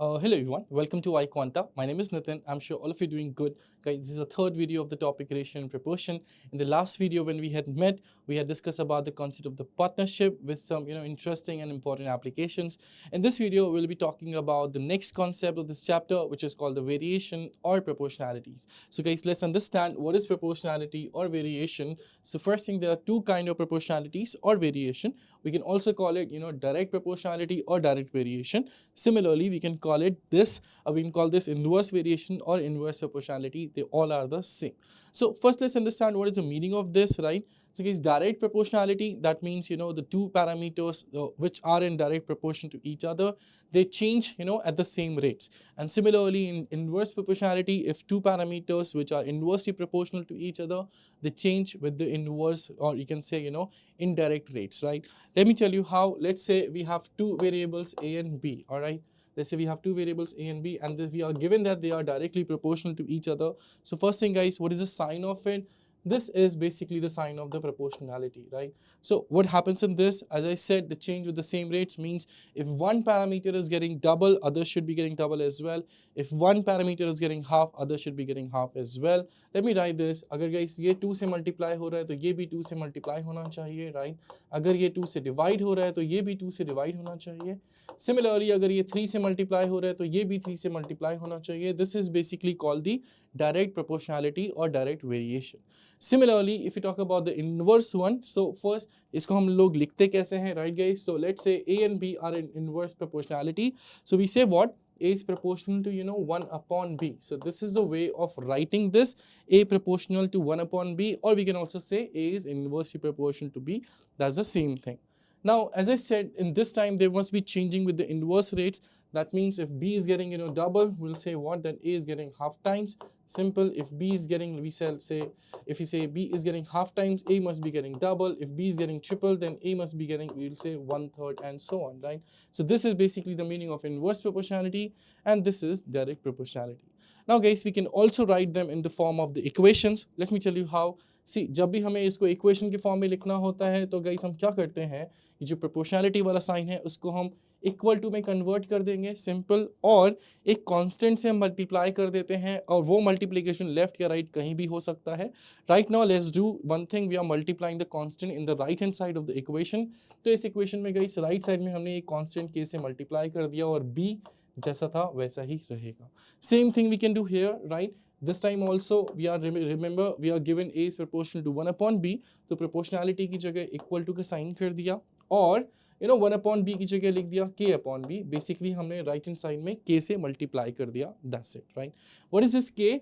Hello everyone, welcome to iQuanta. My name is Nitin. I'm sure all of you are doing good. Guys, this is the third video of the topic ratio and proportion. In the last video when we had met, we had discussed about the concept of the partnership with some interesting and important applications. In this video, we'll be talking about the next concept of this chapter, which is called the variation or proportionalities. So guys, let's understand what is proportionality or variation. So first thing, there are two kind of proportionalities or variation. We can also call it direct proportionality or direct variation. Similarly, we can call it this, we can call this inverse variation or inverse proportionality. They all are the same. So first, let's understand what is the meaning of this, right? So guys, direct proportionality, that means, the two parameters which are in direct proportion to each other, they change, at the same rates. And similarly, in inverse proportionality, if two parameters which are inversely proportional to each other, they change with the inverse, or you can say, indirect rates, right? Let me tell you how. Let's say we have two variables A and B, all right? Let's say we have two variables A and B, and we are given that they are directly proportional to each other. So first thing, guys, what is the sign of it? This is basically the sign of the proportionality, right? So what happens in this, as I said, the change with the same rates means if one parameter is getting double, others should be getting double as well. If one parameter is getting half, others should be getting half as well. Let me write this. अगर guys ये 2 से multiply हो रहा है तो ये भी 2 से multiply होना चाहिए, right? अगर ये 2 से divide हो रहा है तो ये भी 2 से divide होना चाहिए. Similarly, अगर ये 3 से multiply हो रहा है तो ये भी 3 से multiply होना चाहिए. This is basically called the direct proportionality or direct variation. Similarly, if you talk about the inverse one, so first इसको हम लोग लिखते कैसे हैं, right guys? So let's say A and B are in inverse proportionality. So we say what? A is proportional to 1 upon B. So this is the way of writing this. A proportional to 1 upon B, or we can also say A is inversely proportional to B. That's the same thing. Now, as I said, in this time, they must be changing with the inverse rates. That means if B is getting, double, we'll say what? Then A is getting half times. Simple. If B is getting, if we say B is getting half times, A must be getting double. If B is getting triple, then A must be getting, we'll say 1/3 and so on, right? So this is basically the meaning of inverse proportionality, and this is direct proportionality. Now guys, we can also write them in the form of the equations. Let me tell you how. See, जब भी हमें इसको equation के form में लिखना होता है तो गाइस हम क्या करते हैं, ये जो प्रोपोर्शनैलिटी वाला साइन है उसको हम इक्वल टू में कन्वर्ट कर देंगे, सिंपल, और एक कांस्टेंट से हम मल्टीप्लाई कर देते हैं, और वो मल्टीप्लिकेशन लेफ्ट या राइट कहीं भी हो सकता है. Right now let's do one thing, we are multiplying the constant in the right hand side of the equation. तो इस इक्वेशन में गाइस राइट साइड में हमने एक कांस्टेंट के से मल्टीप्लाई कर दिया और बी जैसा था वैसा ही रहेगा. Same thing we can do here, right? This time also we are remember we are given A is proportional to 1 upon B, तो proportionality की जगह equal to का साइन कर दिया, और 1 upon B की जगह लिख दिया K upon B. बेसिकली हमने राइट हैंड साइड में K से मल्टीप्लाई कर दिया. That's it, right? What is this K?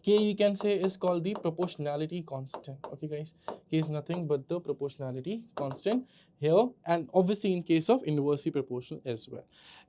K you can say is called the proportionality constant. Okay guys, K is nothing but the proportionality constant here, and obviously in case of inversely proportional as well.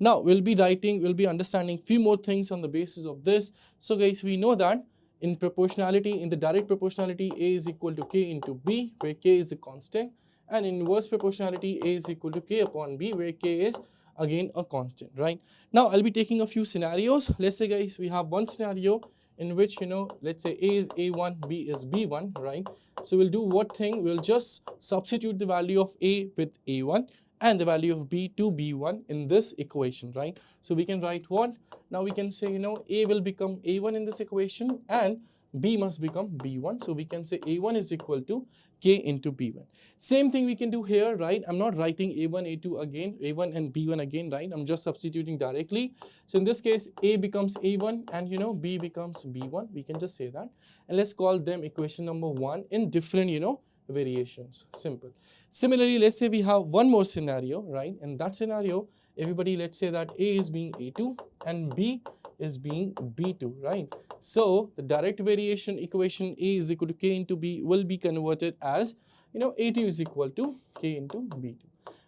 Now we'll be understanding few more things on the basis of this. So guys, we know that in proportionality, in the direct proportionality, A is equal to K into B, where K is the constant, and in inverse proportionality, A is equal to K upon B, where K is again a constant, right? Now I'll be taking a few scenarios. Let's say guys, we have one scenario in which let's say A is A1, B is B1, right? So we'll do what thing? We'll just substitute the value of A with A1 and the value of B to B1 in this equation, right? So we can write what? Now we can say A will become A1 in this equation and B must become B1. So we can say A1 is equal to K into B1. Same thing we can do here, right? I'm not writing A1, A2 again, A1 and B1 again, right? I'm just substituting directly. So in this case, A becomes A1 and B becomes B1. We can just say that. And let's call them equation number 1 in different, variations. Simple. Similarly, let's say we have one more scenario, right? In that scenario, everybody, let's say that A is being A2 and B is being B2, right? So the direct variation equation A is equal to K into B will be converted as, A2 is equal to K into B2.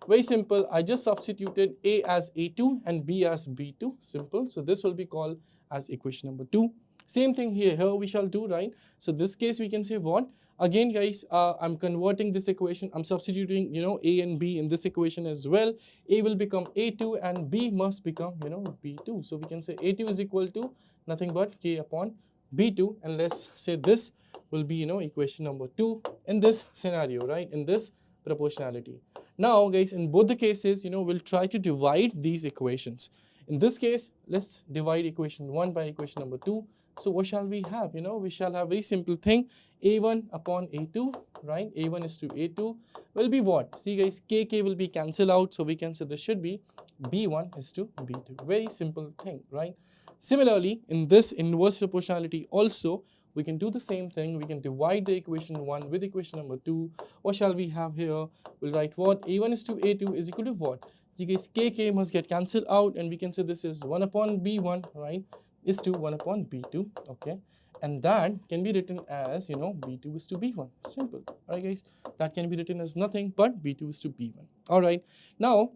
Very simple. I just substituted A as A2 and B as B2. Simple. So this will be called as equation number 2. Same thing here we shall do, right? So this case we can say what? Again guys, I'm converting this equation. I'm substituting, A and B in this equation as well. A will become A2 and B must become, B2. So we can say A2 is equal to nothing but K upon B2, and let's say this will be, equation number 2 in this scenario, right? In this proportionality. Now guys, in both the cases, we'll try to divide these equations. In this case, let's divide equation 1 by equation number 2. So what shall we have? We shall have very simple thing, a1 upon a2, right? a1 is to a2 will be what? See guys, k will be cancelled out, so we can say this should be b1 is to b2. Very simple thing, right? Similarly, in this inverse proportionality also, we can do the same thing. We can divide the equation 1 with equation number 2. What shall we have here? We'll write what? a1 is to a2 is equal to what? See guys, k must get cancelled out, and we can say this is 1 upon b1, right, is to 1 upon b2, okay? And that can be written as, b2 is to b1. Simple. All right, guys? That can be written as nothing but b2 is to b1. All right. Now,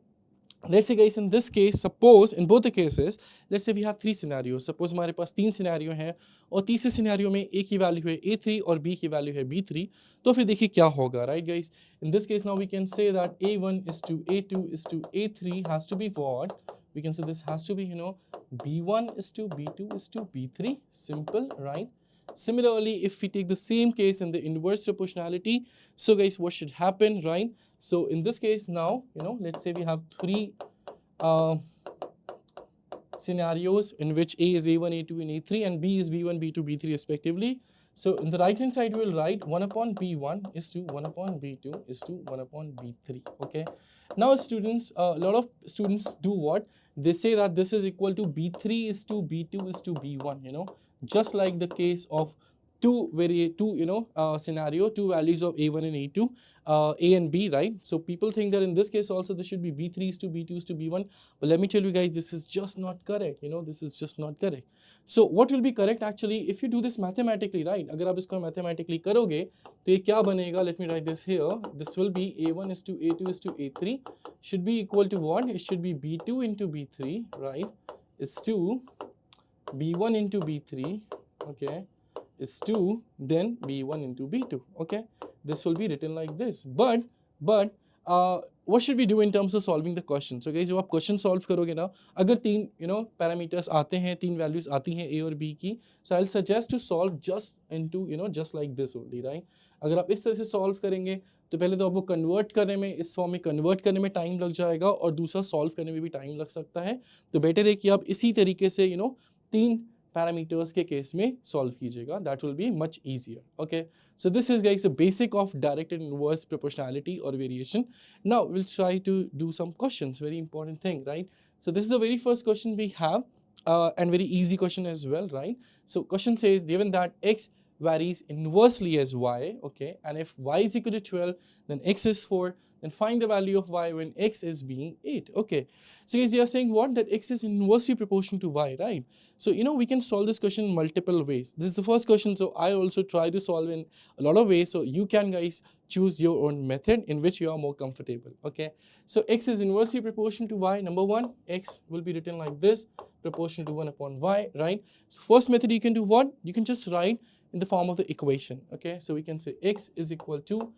let's say guys, in this case, suppose in both the cases, let's say we have three scenarios. Suppose हमारे पास तीन scenario हैं और तीसरे scenario में a की value है a3 और b की वैल्यू है b3, तो फिर देखिए क्या होगा, right guys? In this case now we can say that a1 is to a2 is to a3 has to be what? We can say this has to be, b1 is to b2 is to b3. Simple, right? Similarly, if we take the same case in the inverse proportionality, so guys, what should happen, right? So in this case now, let's say we have three scenarios in which A is A1, A2, and A3, and B is B1, B2, B3 respectively. So in the right hand side, we will write 1 upon B1 is to 1 upon B2 is to 1 upon B3, okay? Now students, a lot of students do what? They say that this is equal to B3 is to B2 is to B1, just like the case of two scenario, two values of a1 and a2, a and b, right? So people think that in this case also this should be b3 is to b2 is to b1, but let me tell you guys, this is just not correct. This is just not correct. So what will be correct actually if you do this mathematically, right? अगर आप इसको mathematically करोगे तो ये क्या बनेगा? Let me write this here. This will be a1 is to a2 is to a3 should be equal to what? It should be b2 into b3, right? It's to b1 into b3, okay, is 2, then b1 into b2, okay? This will be written like this. But what should we do in terms of solving the question? So guys, जब आप question solve करोगे ना, अगर तीन parameters आते हैं, तीन values आती हैं a और b की, so I'll suggest to solve just into just like this only, right? अगर आप इस तरह से solve करेंगे तो पहले तो आपको convert करने में, इस form में convert करने में time लग जाएगा और दूसरा solve करने में भी time लग सकता है. तो better है कि आप इसी तरीके से तीन parameters के case में solve कीजिएगा. That will be much easier. Okay. So this is guys the basic of direct and inverse proportionality or variation. Now we'll try to do some questions. Very important thing, right? So this is the very first question we have, and very easy question as well, right? So question says, given that x varies inversely as y, okay, and if y is equal to 12, then x is 4, then find the value of y when x is being 8, okay. So guys, they are saying what? That x is inversely proportional to y, right? So, we can solve this question in multiple ways. This is the first question, so I also try to solve in a lot of ways, so you can guys choose your own method in which you are more comfortable, okay. So x is inversely proportional to y. Number one, x will be written like this, proportional to 1 upon y, right? So first method you can do what? You can just write in the form of the equation, okay. So we can say x is equal to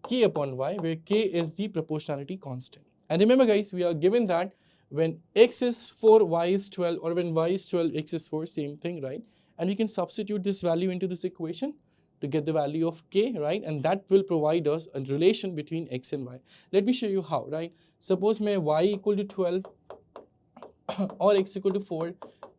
k upon y, where k is the proportionality constant. And remember guys, we are given that when x is 4, y is 12, or when y is 12, x is 4, same thing, right? And we can substitute this value into this equation to get the value of k, right? And that will provide us a relation between x and y. Let me show you how, right? Suppose मैं y equal to 12 और x equal to 4,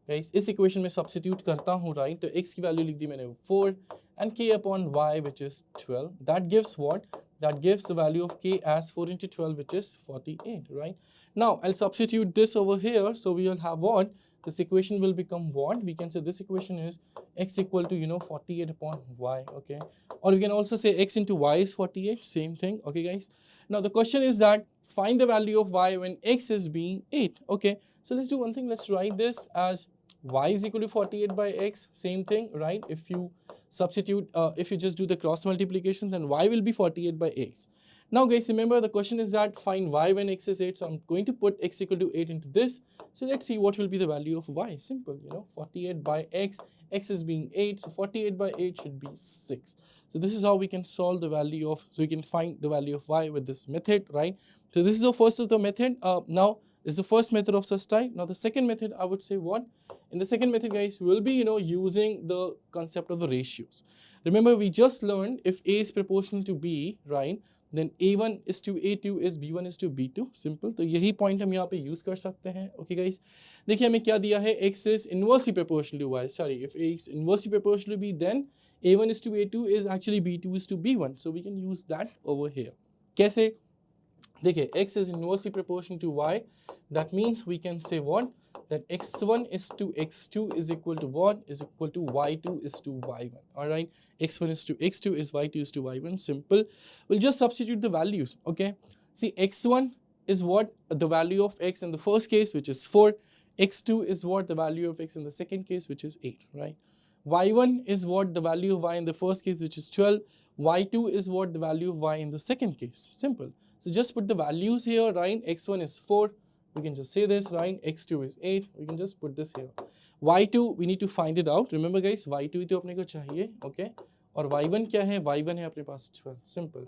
guys, इस equation में substitute करता हूँ, right? तो x की value लिख दी मैंने 4 and k upon y, which is 12. That gives what? That gives the value of k as 4 into 12, which is 48, right? Now, I'll substitute this over here. So we will have what? This equation will become what? We can say this equation is x equal to, 48 upon y, okay? Or we can also say x into y is 48, same thing, okay, guys? Now, the question is that find the value of y when x is being 8, okay? So let's do one thing. Let's write this as y is equal to 48 by x, same thing, right? If you substitute, if you just do the cross multiplication, then y will be 48 by x. Now guys, remember the question is that find y when x is 8. So I'm going to put x equal to 8 into this. So let's see what will be the value of y. Simple, 48 by x. X is being 8. So 48 by 8 should be 6. So this is how we can solve the value of, so we can find the value of y with this method, right? So this is the first of the method. Now this is the first method of such type. Now the second method, I would say what? In the second method, guys, we'll be, using the concept of the ratios. Remember, we just learned if A is proportional to B, right? then a1 is to a2 is b1 is to b2, simple. तो यही point हम यहाँ पे use कर सकते हैं. Okay guys, देखिए हमें क्या दिया है, x is inversely proportional to y. Sorry, if x is inversely proportional to b, then a1 is to a2 is actually b2 is to b1. So we can use that over here. कैसे? देखिए x is inversely proportional to y. That means we can say what? That x1 is to x2 is equal to what? Is equal to y2 is to y1. Alright, x1 is to x2 is y2 is to y1. Simple. We'll just substitute the values. Okay. See, x1 is what? The value of x in the first case, which is 4. x2 is what? The value of x in the second case, which is 8. Right. y1 is what? The value of y in the first case, which is 12. y2 is what? The value of y in the second case. Simple. So just put the values here, right? x1 is 4. We can just say this, right? x2 is 8. We can just put this here. y2, we need to find it out. Remember guys, y2 तो अपने को चाहिए, okay? और y1 क्या है? y1 है अपने पास 12. Simple.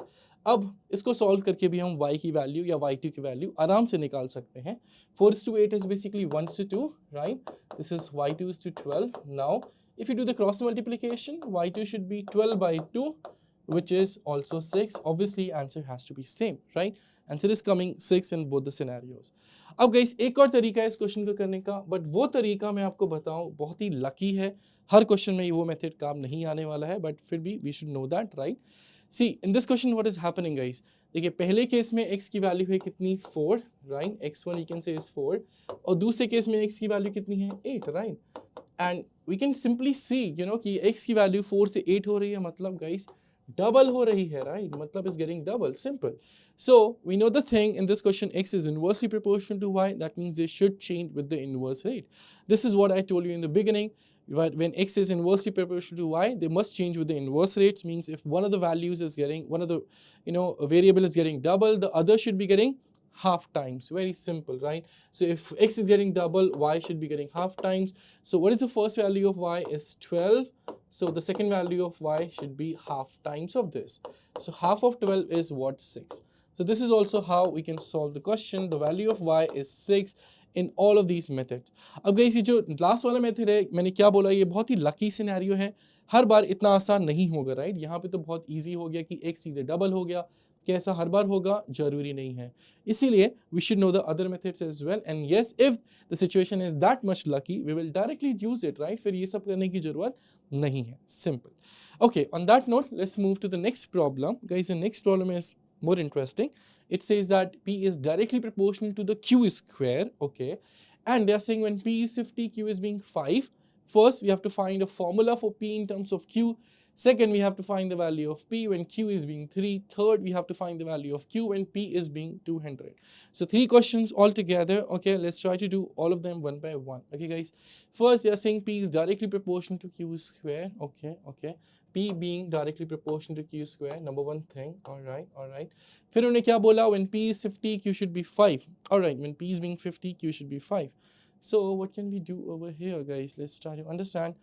अब इसको सॉल्व करके भी हम y की वैल्यू या y2 की वैल्यू आराम से निकाल सकते हैं. 4 is to 8 is basically 1 is to 2, right? This is y2 is to 12. Now, if you do the cross multiplication, y2 should be 12 by 2, which is also 6. Obviously, answer has to be same, right? Answer is coming 6 in both the scenarios. अब guys एक और तरीका है इस question को करने का, but वो तरीका मैं आपको बताऊं बहुत ही लकी है. हर क्वेश्चन में वो मेथड काम नहीं आने वाला है, बट फिर भी we should know that, right? See in this question what is happening guys, देखिए पहले केस में x की वैल्यू है कितनी 4, right? x1 you can say is 4, और दूसरे केस में x की वैल्यू कितनी है 8, right? And we can simply see you know कि x की वैल्यू 4 से 8 हो रही है, मतलब गाइस डबल हो रही है, राइट? मतलब is getting double. Simple. So we know the thing in this question, x is inversely proportional to y. That means they should change with the inverse rate. This is what I told you in the beginning. When x is inversely proportional to y, they must change with the inverse rates. Means if one of the values is getting, one of the a variable is getting double, the other should be getting half times. Very simple, right? So if x is getting double, y should be getting half times. So what is the first value of y is 12. So the second value of y should be half times of this. So half of 12 is what? 6. So this is also how we can solve the question. The value of y is 6 in all of these methods. अब guys ये जो last वाला method है, मैंने क्या बोला, ये बहुत ही लकी सिनेरियो है. हर बार इतना आसान नहीं होगा, राइट? यहाँ पे तो बहुत इजी हो गया कि एक सीधे डबल हो गया. क्या ऐसा हर बार होगा? जरूरी नहीं है. इसीलिए we should know the other methods as well. And yes, if the situation is that much lucky, we will directly use it, right? फिर ये सब करने की जरूरत नहीं है. Simple. Okay, on that note, let's move to the next problem. Guys, the next problem is more interesting. It says that P is directly proportional to the Q square, okay? And they are saying when P is 50, Q is being 5. First, we have to find a formula for P in terms of Q. Second, we have to find the value of P when Q is being 3. Third, we have to find the value of Q when P is being 200. So 3 questions all together, okay? Let's try to do all of them one by one, okay guys? First, they are saying P is directly proportional to Q square, okay? P being directly proportional to Q square, number one thing, alright. फिर उन्हें क्या बोला? When P is 50, Q should be 5. Alright, when P is being 50, Q should be 5. So what can we do over here, guys? Let's try to understand.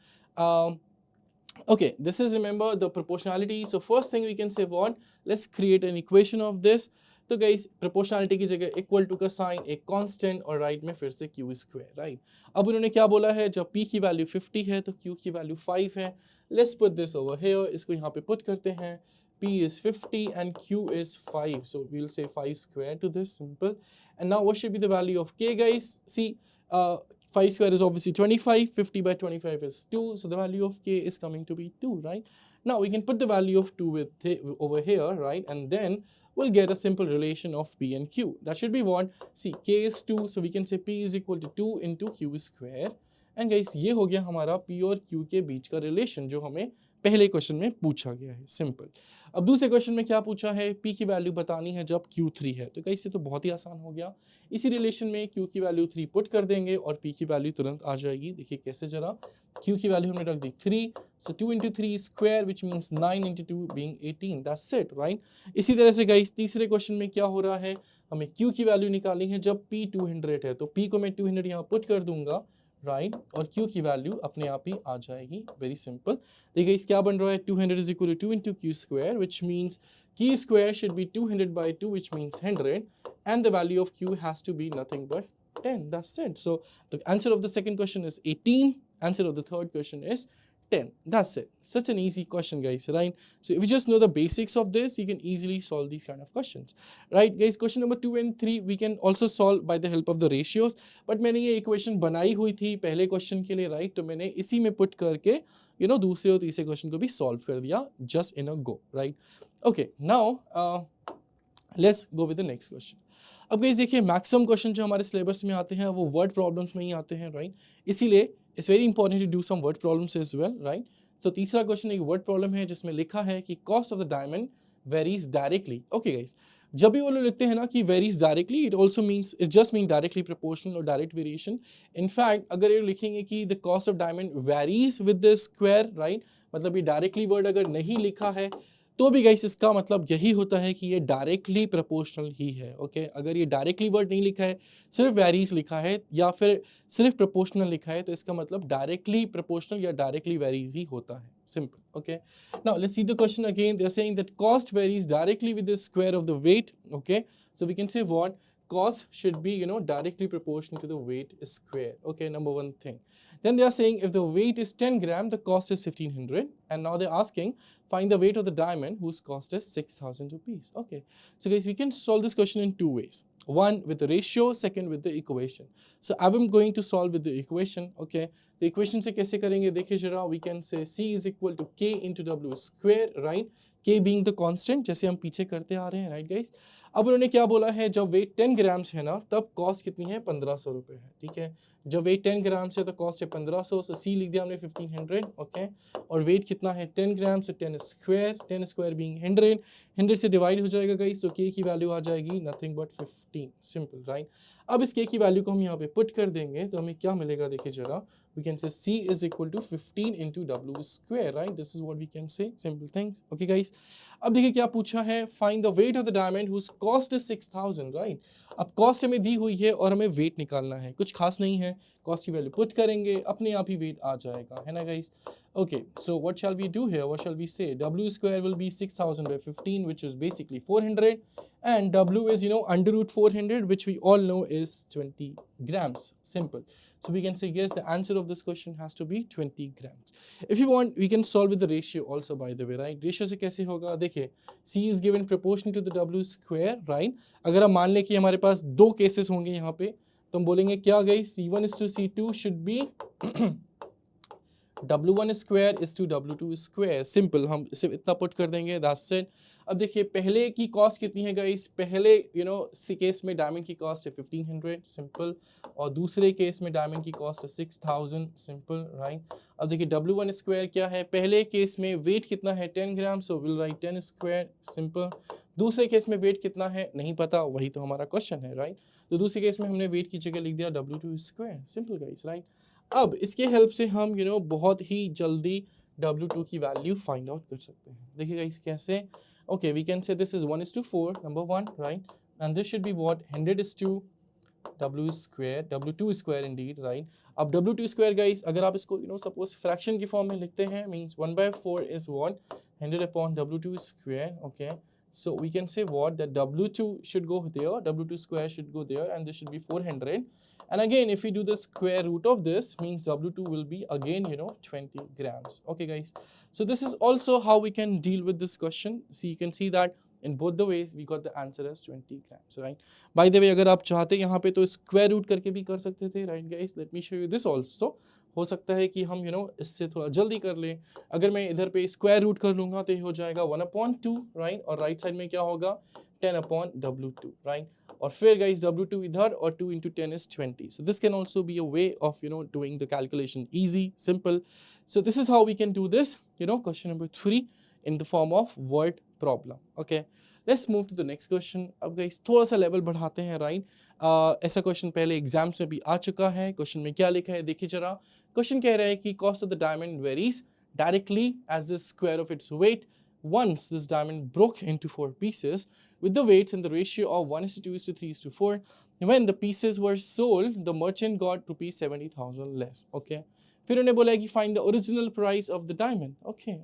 Okay, this is, remember, the proportionality. So first thing we can say what? Let's create an equation of this. तो guys proportionality की जगह equal to का sign, एक constant, और right में फिर से Q square, right? अब उन्होंने क्या बोला है? जब पी की वैल्यू 50 है तो क्यू की वैल्यू 5 है. Let's put this over here. इसको यहाँ पे पुट करते हैं. P is 50 and Q is 5. So we'll say 5 square to this, simple. And now what should be the value of K, guys? See, 5 square is obviously 25. 50 by 25 is 2. So the value of K is coming to be 2, right? Now we can put the value of 2 over here, right? And then we'll get a simple relation of P and Q. That should be what? See, K is 2. So we can say P is equal to 2 into Q square. And guys, ये हो गया हमारा P और Q के बीच का relation जो हमें पहले क्वेश्चन में पूछा गया है. सिंपल. अब दूसरे क्वेश्चन में क्या पूछा है? P की वैल्यू बतानी है जब Q3 है. तो गाइस ये तो बहुत ही आसान हो गया. इसी रिलेशन में Q की वैल्यू 3 पुट कर देंगे और P की वैल्यू तुरंत आ जाएगी. देखिए कैसे जरा. Q की वैल्यू हमने रख दी 3. So 2 into 3 square, which means 9 into 2 being 18. That's it, right? इसी तरह से गाइस तीसरे क्वेश्चन में क्या हो रहा है? हमें Q की वैल्यू निकालनी है जब P 200 है. तो P को मैं 200 यहाँ पुट कर दूंगा, राइट? और Q की वैल्यू अपने आप ही आ जाएगी. Very simple. देखिए इस क्या बन रहा है? 200 is equal to 2 into Q square, which means Q square should be 200 by 2, which means 100, and the value of Q has to be nothing but 10. That's it. So the answer of the second question is 18. Answer of the third question is 10. That's it. Such an easy question, guys, right? So if you just know the basics of this, you can easily solve these kind of questions, right? Guys, question number 2 and 3 we can also solve by the help of the ratios. But मैंने ये equation बनाई हुई थी पहले question के लिए, right? तो मैंने इसी में पुट करके दूसरे और तीसरे क्वेश्चन को भी सॉल्व कर दिया just in a go, right? Okay, now let's go with the next question. अब गाइस देखिए, मैक्सिमम क्वेश्चन जो हमारे सिलेबस में आते हैं वो वर्ड प्रॉब्लम्स में ही आते हैं, राइट? इसीलिए it's very important to do some word problems as well, right? तो तीसरा क्वेश्चन एक वर्ड प्रॉब्लम है जिसमें लिखा है कि cost of the diamond varies directly. Okay guys, जब भी वो लोग लिखते हैं ना कि varies directly, it also means it just mean directly proportional और डायरेक्ट वेरिएशन. इनफैक्ट अगर ये लिखेंगे कि the cost of diamond varies with the square, right, मतलब ये डायरेक्टली वर्ड अगर नहीं लिखा है तो भी गाइस इसका मतलब यही होता है कि ये डायरेक्टली प्रोपोर्शनल ही है. ओके, अगर ये डायरेक्टली वर्ड नहीं लिखा है, सिर्फ वेरीज लिखा है या फिर सिर्फ प्रोपोर्शनल लिखा है, तो इसका मतलब डायरेक्टली प्रोपोर्शनल या डायरेक्टली वेरीज ही होता है. Simple. Okay, now let's see the question again. They are saying that cost varies directly with the square of the weight. Okay, so we can say what cost should be directly proportional to the weight square. Okay, number one thing. Then they are saying if the weight is 10 gram, the cost is 1500, and now they're asking find the weight of the diamond whose cost is 6000 rupees. Okay, so guys, we can solve this question in two ways. One with the ratio, second with the equation. So I'm going to solve with the equation. Okay, the equation से कैसे करेंगे देखिए जरा. We can say C is equal to K into W square, right? K being the constant, जैसे हम पीछे करते आ रहे हैं, right guys? अब उन्होंने क्या बोला है, जब वेट 10 ग्राम्स है ना तब कॉस्ट कितनी है, 1500 रुपये है. ठीक है, जब वेट 10 ग्राम्स है तो कॉस्ट है 1500, सो सी लिख दिया हमने 1500. ओके, और वेट कितना है 10 ग्राम, सो 10 स्क्वायर बीइंग 100 से डिवाइड हो जाएगा गाइस, तो के की वैल्यू आ जाएगी नथिंग बट 15. Simple, right? अब इस के की वैल्यू को हम यहाँ पे पुट कर देंगे तो हमें क्या मिलेगा देखिए जरा. We can say C is equal to 15 into W square, right? This is what we can say. Simple things. Okay, guys. अब देखिए क्या पूछा है. Find the weight of the diamond whose cost is 6000, right? अब cost हमें दी हुई है और हमें वेट निकालना है. कुछ खास नहीं है. कॉस्ट की वैल्यू पुट करेंगे, अपने आप ही वेट आ जाएगा, है ना guys? Okay, so what shall we do here? What shall we say? W square will be 6000 by 15, which is basically 400, and W is under root 400, which we all know is 20 grams. Simple. So we can say yes, the answer of this question has to be 20 grams. If you want, we can solve with the ratio also, by the way, right? Ratio से कैसे होगा देखिए. C is given proportion to the W square, right? अगर हम मान लें कि हमारे पास दो केसेस होंगे यहाँ पे, तो हम बोलेंगे क्या गई, C1 is to C2 should be W1 square is to W2 square. Simple, हम सिर्फ इतना पुट कर देंगे, that's it. अब देखिए पहले की कॉस्ट कितनी है गाइस. पहले सी केस में डायमंड की कॉस्ट है 1500, सिंपल, और दूसरे केस में डायमंड की कॉस्ट है 6000, सिंपल, राइट? अब देखिए W1 स्क्वायर क्या है, पहले केस में वेट कितना है 10 gram, so will write 10 square, simple. दूसरे केस में वेट कितना है नहीं पता, वही तो हमारा क्वेश्चन है, राइट? तो दूसरे केस में हमने वेट की जगह लिख दिया W2 square. Simple guys, right? अब इसके हेल्प से हम बहुत ही जल्दी W2 की वैल्यू फाइंड आउट कर सकते हैं. देखिए गाइस कैसे. Okay, we can say this is 1:4, number one, right? And this should be what? 100 is to W square, W2 square indeed, right? अब W2 square guys, अगर आप इसको suppose fraction की form में लिखते हैं, means 1/4 is what? 100 upon W2 square, okay? So we can say what? That W2 should go there, W2 square should go there, and this should be 400. And again, if we do the square root of this, means W2 will be again 20 grams. Okay guys, so this is also how we can deal with this question. See, you can see that in both the ways we got the answer as 20 grams, right? By the way, अगर आप चाहते यहाँ पे तो square root करके भी कर सकते थे, right guys? Let me show you this also. हो सकता है कि हम इससे थोड़ा जल्दी कर लें. अगर मैं इधर पे स्क्वायर रूट कर लूँगा तो ये हो जाएगा 1/2, राइट? और राइट साइड में क्या होगा 10/W2, राइट? और फिर गाइस W2 इधर, और 2 into 10 is 20. So this can also be a way of doing the calculation easy, simple. So this is how we can do this, question number 3 in the form of word problem. Okay, let's move to the next question. अब guys थोड़ा सा level बढ़ाते हैं, right? ऐसा question पहले exams में भी आ चुका है. क्वेश्चन में क्या लिखा है देखिए जरा. क्वेश्चन कह रहा है कि cost of the diamond varies directly as the square of its weight once this diamond broke into 4 pieces with the weights in the ratio of 1:2:3:4. When the pieces were sold, the merchant got rupees 70,000 less. Okay, फिर उन्हें बोला कि find the original price of the diamond. Okay,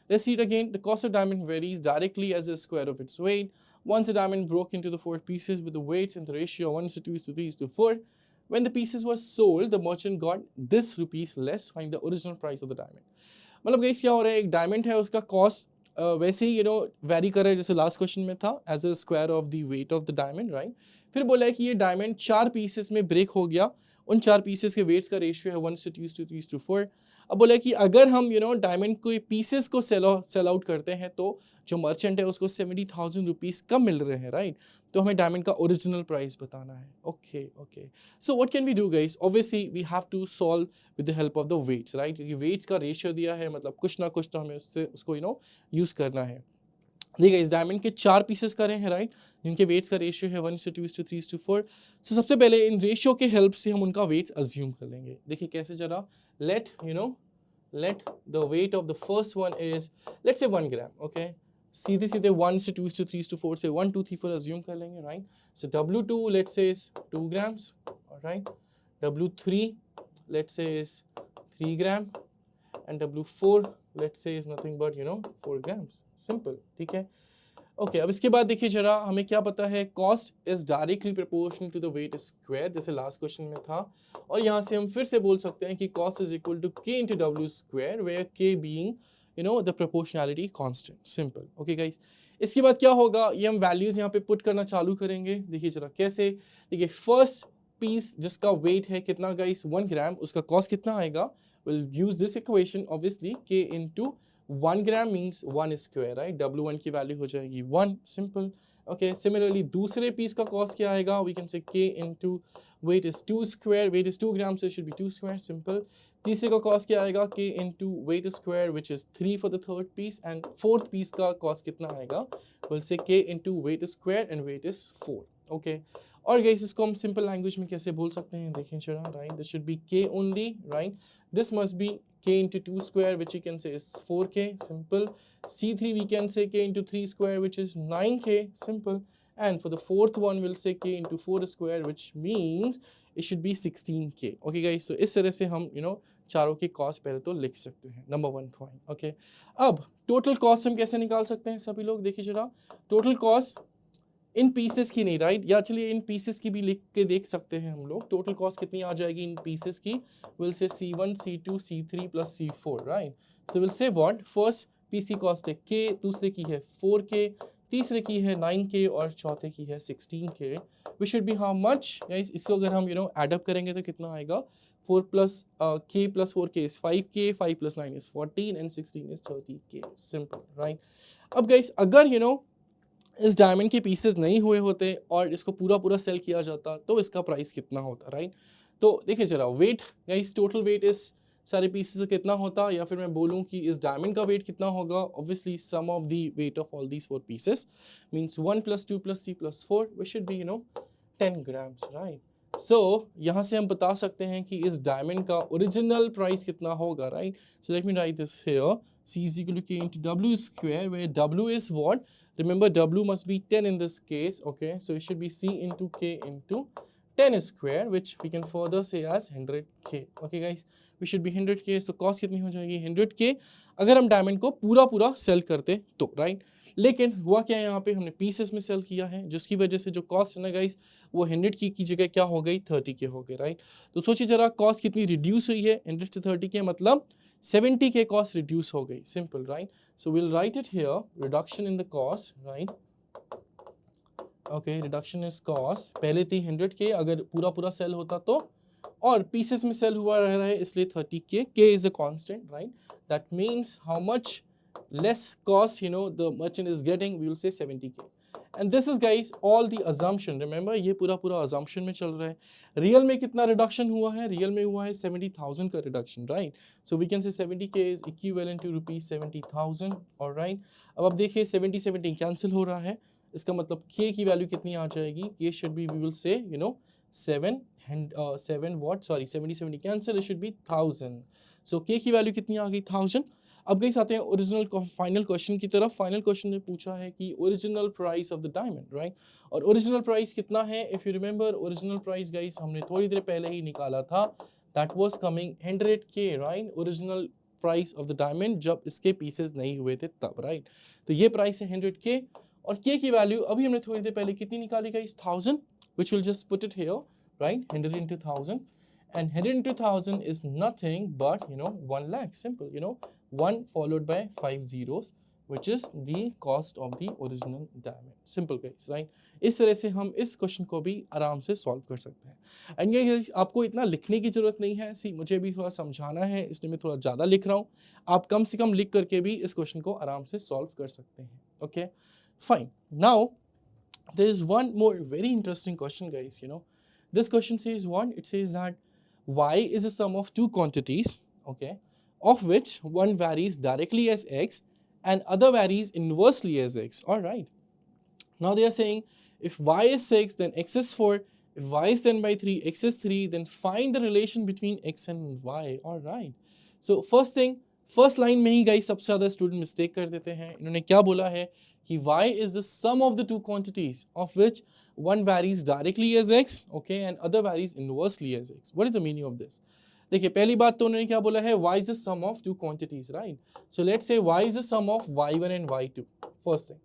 let's see it again. The cost of diamond varies directly as the square of its weight once the diamond broke into the 4 pieces with the weights in the ratio of 1:2:3:4. when the pieces were sold the merchant got this rupees less find the original price of the diamond. मतलब guys क्या हो रहा है, एक diamond है उसका cost वैसे ही very कर रहा है जैसे लास्ट क्वेश्चन में था as a square of the weight of the diamond, right. फिर बोला है कि ये डायमंड 4 पीसेस में ब्रेक हो गया, उन 4 पीसेस के वेट्स का रेशियो है 1:2:3:4. अब बोला है कि अगर हम डायमंड के पीसेस को सेल आउट करते हैं तो जो मर्चेंट है उसको 70,000 रुपीज़ कम मिल रहे हैं, राइट. तो हमें डायमंड का ओरिजिनल प्राइस बताना है. Okay okay, so what can we do guys, obviously we have to solve with the help of the weights, right, क्योंकि वेट्स का रेशियो दिया है, मतलब कुछ ना कुछ तो हमें उससे उसको यूज़ करना है. देखिए इस डायमंड के 4 पीसेस करे हैं, राइट, जिनके वेट्स का रेशियो है 1:2:3:4. सो सबसे पहले इन रेशियो के हेल्प से हम उनका वेट्स अज्यूम कर लेंगे. देखिए कैसे, जरा let the weight of the first one is let's say 1 gram. Okay, सीधे सीधे 1:2:3:4 से 1 2 3 4 अज्यूम कर लेंगे, right. So W2 let's say is 2 grams, right. W3 let's say is 3 gram and W4 let's say is nothing but 4 grams. Simple, ठीक है. Okay, अब इसके बाद देखिए जरा हमें क्या पता है, cost is directly proportional to the weight square, जैसे लास्ट क्वेश्चन में था. और यहाँ से हम फिर से बोल सकते हैं कि cost is equal to K into W square, where K being the proportionality constant. Simple. Okay guys, इसके बाद क्या होगा, ये हम वैल्यूज यहाँ पे पुट करना चालू करेंगे. देखिए जरा कैसे, देखिए फर्स्ट पीस जिसका वेट है कितना गाइस, 1 ग्राम, उसका कॉस्ट कितना आएगा. We'll use this equation obviously, K into 1 gram means 1 square, right. W1 की वैल्यू हो जाएगी 1. Simple. Okay, similarly दूसरे पीस का कॉस्ट क्या आएगा, we can say K into weight is 2 square, weight is 2 grams so it should be 2 square. Simple. तीसरे का cost क्या आएगा, K into weight square which is 3 for the third piece, and fourth piece का cost कितना आएगा, we'll say K into weight square and weight is 4. Okay. और guys इसको हम सिंपल लैंग्वेज में कैसे बोल सकते हैं, देखें जरा, right. This should be K only, right. This must be K into 2 square which you can say is 4K. Simple. C3 we can say K into 3 square which is 9K. Simple. And for the fourth one we'll say K into 4 square which means it should be 16K. Okay guys, so इस तरह से हम चारों की cost पहले तो लिख सकते हैं. Number 1 point. ओके, अब टोटल कॉस्ट हम कैसे निकाल सकते हैं सभी लोग, देखिए जरा. टोटल कॉस्ट इन पीसेस की नहीं, राइट, या चलिए इन पीसेस की भी लिख के देख सकते हैं हम लोग. टोटल कॉस्ट कितनी आ जाएगी इन पीसेस की, will say C1 C2 C3 plus C4, right. तो will say what, first piece की कॉस्ट है K, दूसरे की है 4K, तीसरे की है 9K और चौथे की है 16K. We should be how much guys, इसको अगर हम एड अप करेंगे तो कितना आएगा, 4 plus K plus 4K is 5K, 5 plus 9 is 14 and 16 is 30K. Simple, right. अब गाइस अगर इस डायमंड के पीसेस नहीं हुए होते और इसको पूरा पूरा सेल किया जाता तो इसका प्राइस कितना होता, राइट. तो देखिए जरा, वेट गाइस, टोटल वेट इस सारे पीसेस का कितना होता, या फिर मैं बोलूं कि इस डायमंड का वेट कितना होगा. Obviously sum of the weight of all these 4 pieces means 1 + 2 + 3 + 4 which should be 10 grams, right. So यहाँ से हम बता सकते हैं कि इस डायमंड का ओरिजिनल प्राइस कितना होगा, right. So let me right this here, C is equal to K into W square, where W is what? Remember, W must be 10 in this case, okay? So it should be C into K into 10 square, which we can further say as 100K. Okay, guys? We should be 100K. So cost कितनी हो जाएगी, 100K, अगर हम diamond को पूरा पूरा cell करते तो, राइट. लेकिन हुआ क्या है, यहाँ पे हमने पीसेस में सेल किया है, जिसकी वजह से जो कॉस्ट है ना गाइस, वो 100K की जगह क्या हो गई, 30K हो गई, राइट. तो सोचिए जरा, कॉस्ट कितनी रिड्यूस हुई है, 100 से 30K, मतलब 70K कॉस्ट रिड्यूस हो गई. Simple, right. So will right it here, reduction in the cost, right. Okay, reduction is cost, पहले थी 100K, अगर पूरा पूरा सेल होता तो, और पीसेस में सेल हुआ रह रहा है इसलिए 30K. K is a constant, right. That means how much less cost the merchant is getting, we will say 70K. And this is guys all the assumption. Remember, ये पूरा पूरा assumption में चल रहा है. रियल में कितना रिडक्शन हुआ है, रियल में हुआ है 70,000 का reduction, right. So we can say 70K is equivalent to ₹70,000. Alright, अब आप देखिए 70 कैंसिल हो रहा है, इसका मतलब K की वैल्यू कितनी आ जाएगी, K should be, we will say 70 cancel, it should be 1000. So K की वैल्यू कितनी आ गई, 1000. अब गाइस आते हैं ओरिजिनल फाइनल क्वेश्चन की तरफ. फाइनल क्वेश्चन ने पूछा है कि original price of the diamond, right. और ओरिजिनल प्राइस कितना है, if you remember, original price guys हमने थोड़ी देर पहले ही निकाला था, that was coming 100K, right. Original price of the diamond जब इसके पीसेस नहीं हुए थे तब, राइट. तो ये प्राइस है 100K, और K की वैल्यू अभी हमने थोड़ी देर पहले कितनी निकाली guys, 1000, which will just put it here, right? 100 into 1000, and 100 into 1000 is nothing but 1 lakh. Simple, 1 followed by 5 zeros, which is the cost of the original diamond. Simple guys, right? इस तरह से हम इस क्वेश्चन को भी आराम से solve कर सकते हैं। एंड ये आपको इतना लिखने की जरूरत नहीं है, सी मुझे भी थोड़ा समझाना है इसलिए मैं थोड़ा ज़्यादा लिख रहा हूँ। आप कम से कम लिख करके भी इस क्वेश्चन को आराम से सॉल्व कर सकते हैं। Okay fine. Now there is one more very interesting question, guys. This question says one, it says that y is a sum of two quantities, okay, of which one varies directly as x and other varies inversely as x. All right, now they are saying if y is 6 then x is 4, if y is 10 by 3 x is 3, then find the relation between x and y. All right, so first thing, first line में ही guys सबसे ज़्यादा student mistake कर देते हैं। इन्होंने क्या बोला है कि y is the sum of the two quantities of which one varies directly as x, okay, and other varies inversely as x. What is the meaning of this? देखिए पहली बात तो उन्होंने क्या बोला है, y is the sum of two quantities, right? So let's say y is the sum of y1 and y2. First thing,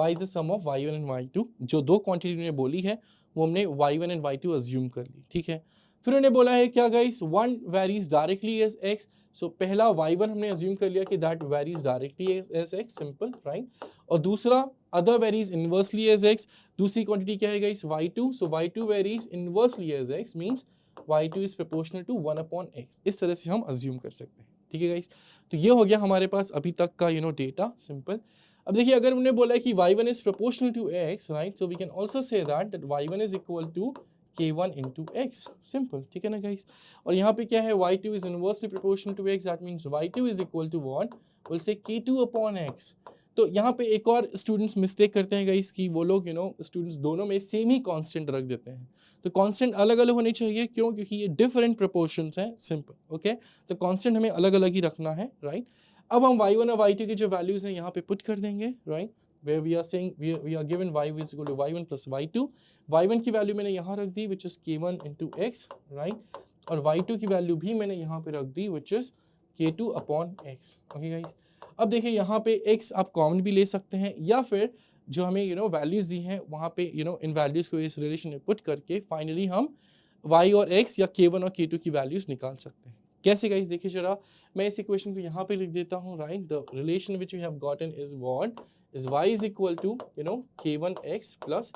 y is the sum of y1 and y2. जो दो क्वांटिटी उन्होंने बोली है वो हमने y1 and y2 अज्यूम कर ली, ठीक है। फिर उन्होंने बोला है क्या guys, one varies directly as x. So पहला y1 हमने अज्यूम कर लिया कि that varies directly as x, simple, right. और दूसरा other varies inversely as x, दूसरी क्वांटिटी क्या है guys, y2. So y2 varies inversely as x means y2 is proportional to 1/x. इस तरह से हम अज्यूम कर सकते हैं, ठीक है गाइस। तो ये हो गया हमारे पास अभी तक का डेटा, सिंपल। अब देखिए अगर हमने बोला है कि y1 is proportional to x, right, so we can also say that y1 is equal to k1 into x, simple, ठीक है ना गाइस। और यहाँ पे क्या है, y2 is inversely proportional to x, that means y2 is equal to what, we'll say k2 upon x. तो यहाँ पे एक और स्टूडेंट्स मिस्टेक करते हैं गाइस कि वो लोग स्टूडेंट्स दोनों में सेम ही कांस्टेंट रख देते हैं। तो कांस्टेंट अलग अलग होने चाहिए, क्यों, क्योंकि ये डिफरेंट प्रोपोर्शंस हैं, सिंपल, ओके। तो कांस्टेंट हमें अलग अलग ही रखना है, राइट। अब हम y1 और y2 की जो वैल्यूज हैं यहाँ पे पुट कर देंगे, right, where we are saying we are given y is equal to y1 plus y2. y1 की वैल्यू मैंने यहाँ रख दी which is k1 into x, right, और y2 की वैल्यू भी मैंने यहाँ पे रख दी which is k2 upon x. Okay guys, अब देखिए यहाँ पे x आप कॉमन भी ले सकते हैं या फिर जो हमें वैल्यूज दी हैं वहाँ पे इन वैल्यूज को इस रिलेशन में पुट करके फाइनली हम y और x या k1 और k2 की वैल्यूज निकाल सकते हैं। कैसे गाइस, देखिए जरा, मैं इस इक्वेशन को यहाँ पे लिख देता हूँ, right. The relation which we have gotten is what is y is equal to k1x plus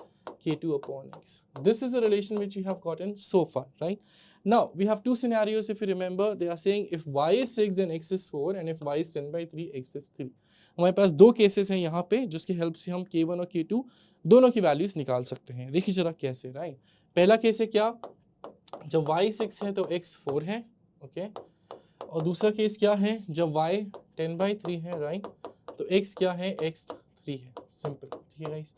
k2 upon x. This is the relation which you have gotten so far, right? Now we have two scenarios. If you remember, they are saying if y is 6 then x is 4 and if y is 10 by 3 x is 3. हमारे पास दो cases हैं यहाँ पे जिसकी help से हम k1 और k2 दोनों की वैल्यूज निकाल सकते हैं। देखिए जरा कैसे, राइट। पहला केस है क्या, जब y 6 है तो x 4 है, ओके। और दूसरा केस क्या है, जब y 10 by 3 है, राइट, तो x क्या है, x 3 है, सिंपल, ठीक है गाइस।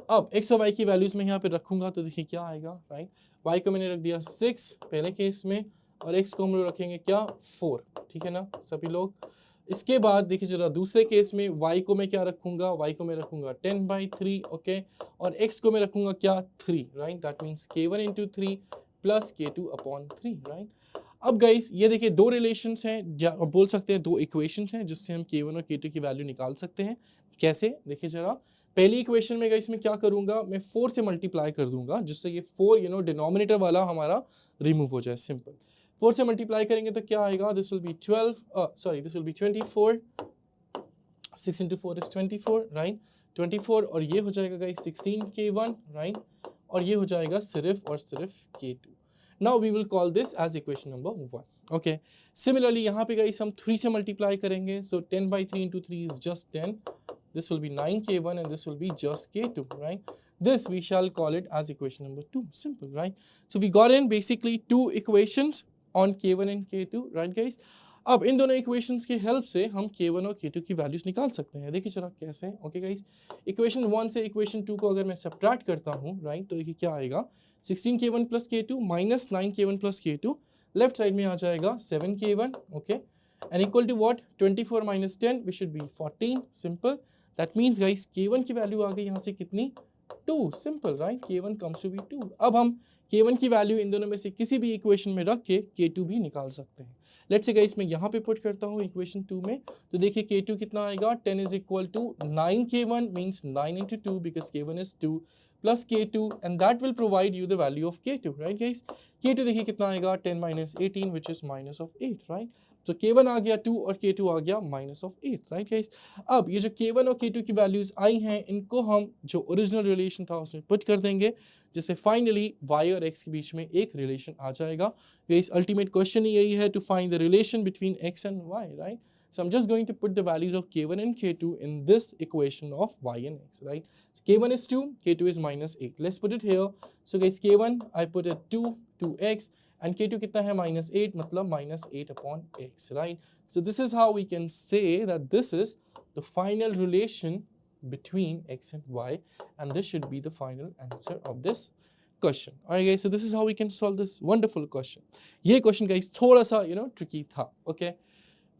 अब x और y की वैल्यूज में यहाँ पे रखूंगा तो देखिए क्या आएगा, राइट। y को मैंने रख दिया 6 पहले केस में और x को हम लोग रखेंगे क्या, 4, ठीक है ना सभी लोग। इसके बाद देखिए जरा दूसरे केस में y को मैं क्या रखूंगा, y को मैं रखूंगा 10 by 3, ओके, और x को मैं रखूंगा क्या, 3, right. That means k1 into 3 plus k2 upon 3, right. अब गाइस ये देखिए दो रिलेशंस हैं, बोल सकते हैं दो इक्वेशंस हैं जिससे हम k1 और k2 की वैल्यू निकाल सकते हैं। कैसे, देखिए जरा, पहली इक्वेशन में गाइस मैं क्या करूंगा, मैं 4 से मल्टीप्लाई कर दूंगा जिससे ये 4 डिनोमिनेटर वाला हमारा रिमूव हो जाए, सिंपल। 4 से मल्टीप्लाई करेंगे तो क्या आएगा, this will be 24, 6 into 4 is 24, right, 24, और ये हो जाएगा गाइस 16 k1, राइट, और ये हो जाएगा सिर्फ और सिर्फ k2. Now we will call this as equation number 1. Okay. Similarly, यहाँ पे गाइस हम 3 से मल्टीप्लाई करेंगे, so 10 by 3 into 3 is just 10. This will be 9k1 and this will be just k2, right? This we shall call it as equation number 2. Simple, right? So we got in basically two equations on k1 and k2, right guys? अब इन दोनों equations की help से हम k1 और k2 की values निकाल सकते हैं। देखिए जरा कैसे, ओके गाइस। इक्वेशन 1 से इक्वेशन 2 को अगर मैं सब्ट्रैक्ट करता हूँ, राइट, तो देखिए क्या आएगा, 16k1 plus k2 minus 9k1 plus k2, left side में आ जाएगा 7k1, okay, and equal to what, 24 minus 10 which should be 14, simple. That means guys k1 की वैल्यू आ गई यहाँ से कितनी, 2, simple, right, k1 comes to be 2। अब हम k1 की वैल्यू इन दोनों में से किसी भी इक्वेशन में रख के k2 भी निकाल सकते हैं। लेट्स से गाइस मैं यहाँ पे पुट करता हूँ इक्वेशन 2 में, तो देखिए k2 कितना आएगा, 10 is equal to 9k1 means 9 into 2 because k1 is 2 plus K2 and that will provide you the value of K2, right guys? K2 देखिए कितना आएगा 10 minus 18 which is minus of 8, right? So K1 आ गया 2 और K2 आ गया minus of 8, right guys? अब ये जो K1 और K2 की वैल्यूज आई हैं इनको हम जो ओरिजिनल रिलेशन था उसमें पुट कर देंगे, जिससे फाइनली y और x के बीच में एक रिलेशन आ जाएगा। गाइस अल्टीमेट क्वेश्चन यही है, to find the relation between x and y, right? So I'm just going to put the values of K1 and K2 in this equation of y and x, right? So K1 is 2, K2 is minus 8. Let's put it here. So guys, K1 I put it 2x and K2 कितना है minus 8, मतलब minus 8 upon x, right? So this is how we can say that this is the final relation between x and y, and this should be the final answer of this question. Alright guys, so this is how we can solve this wonderful question. ये question guys थोड़ा सा tricky था, okay?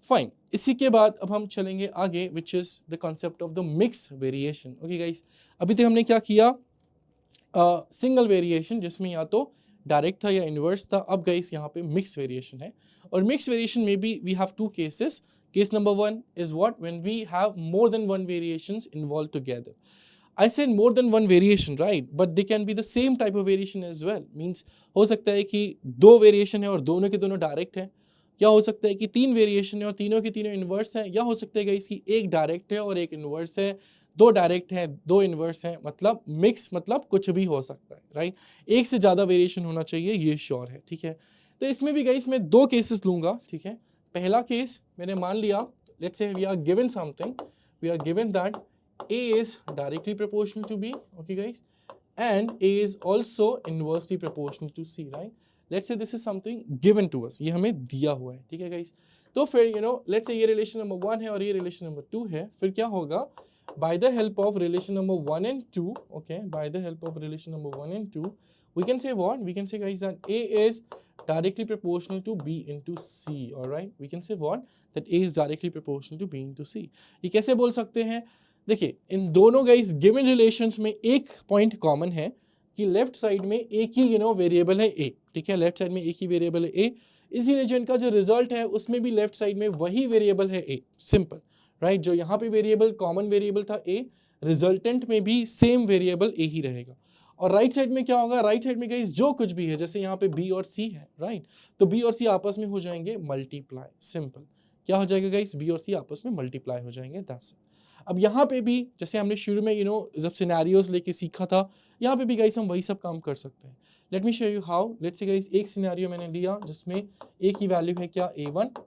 Fine. इसी के बाद अब हम चलेंगे आगे, which is the concept of the mix variation. Okay guys, अभी तक हमने क्या किया, सिंगल वेरिएशन जिसमें या तो डायरेक्ट था या इनवर्स था। अब गाइस यहाँ पे मिक्स वेरिएशन है, और मिक्स वेरिएशन में भी we have two cases. Case number 1 is what, when we have more than one variations involve together. I said more than one variation, right? But they can be the same type of variation as well. Means हो सकता है कि दो variation है और दोनों के दोनों डायरेक्ट है, क्या हो सकता है कि तीन वेरिएशन है और तीनों के तीनों इन्वर्स हैं, या हो सकता है कि इसकी एक डायरेक्ट है और एक इन्वर्स है, दो डायरेक्ट है दो इन्वर्स हैं। मतलब मिक्स मतलब कुछ भी हो सकता है, राइट? एक से ज़्यादा वेरिएशन होना चाहिए, ये श्योर है, ठीक है? तो इसमें भी गाइस मैं दो केसेस लूँगा, ठीक है? पहला केस मैंने मान लिया, let's say we are given something, we are given that A is directly proportional to B, okay guys, and A is also inversely proportional to C, right? Let's say this is something given to us, ये हमें दिया हुआ है, ठीक है guys? तो फिर let's say ये relation number 1 है और ये relation number 2 है, फिर क्या होगा? By the help of relation number 1 and 2, okay, by the help of relation number 1 and 2, we can say what? We can say guys that A is directly proportional to B into C, alright? We can say what? That A is directly proportional to B into C. ये कैसे बोल सकते हैं? देखिए, इन दोनों guys given relations में एक point common है कि लेफ्ट साइड में एक ही वेरिएबल है a, ठीक है? लेफ्ट साइड में एक ही वेरिएबल है a, इसीलिए जो इनका जो रिजल्ट है उसमें भी लेफ्ट साइड में वही वेरिएबल है a, सिंपल, राइट? जो यहाँ पे वेरिएबल कॉमन वेरिएबल था a, रिजल्टेंट में भी सेम वेरिएबल a ही रहेगा। और राइट साइड में क्या होगा? राइट साइड में गाइस जो कुछ भी है, जैसे यहाँ पे b और c है, राइट? तो b और c आपस में हो जाएंगे मल्टीप्लाई, सिंपल। क्या हो जाएगा गाइस? b और c आपस में मल्टीप्लाई हो जाएंगे, दैट्स इट। अब यहाँ पे भी जैसे हमने शुरू में जब सिनेरियोज लेके सीखा था, यहाँ पे भी गाइस हम वही सब काम कर सकते हैं। Let me show you how. Let's say guys एक सिनेरियो मैंने लिया जिसमें a की वैल्यू है क्या, a1,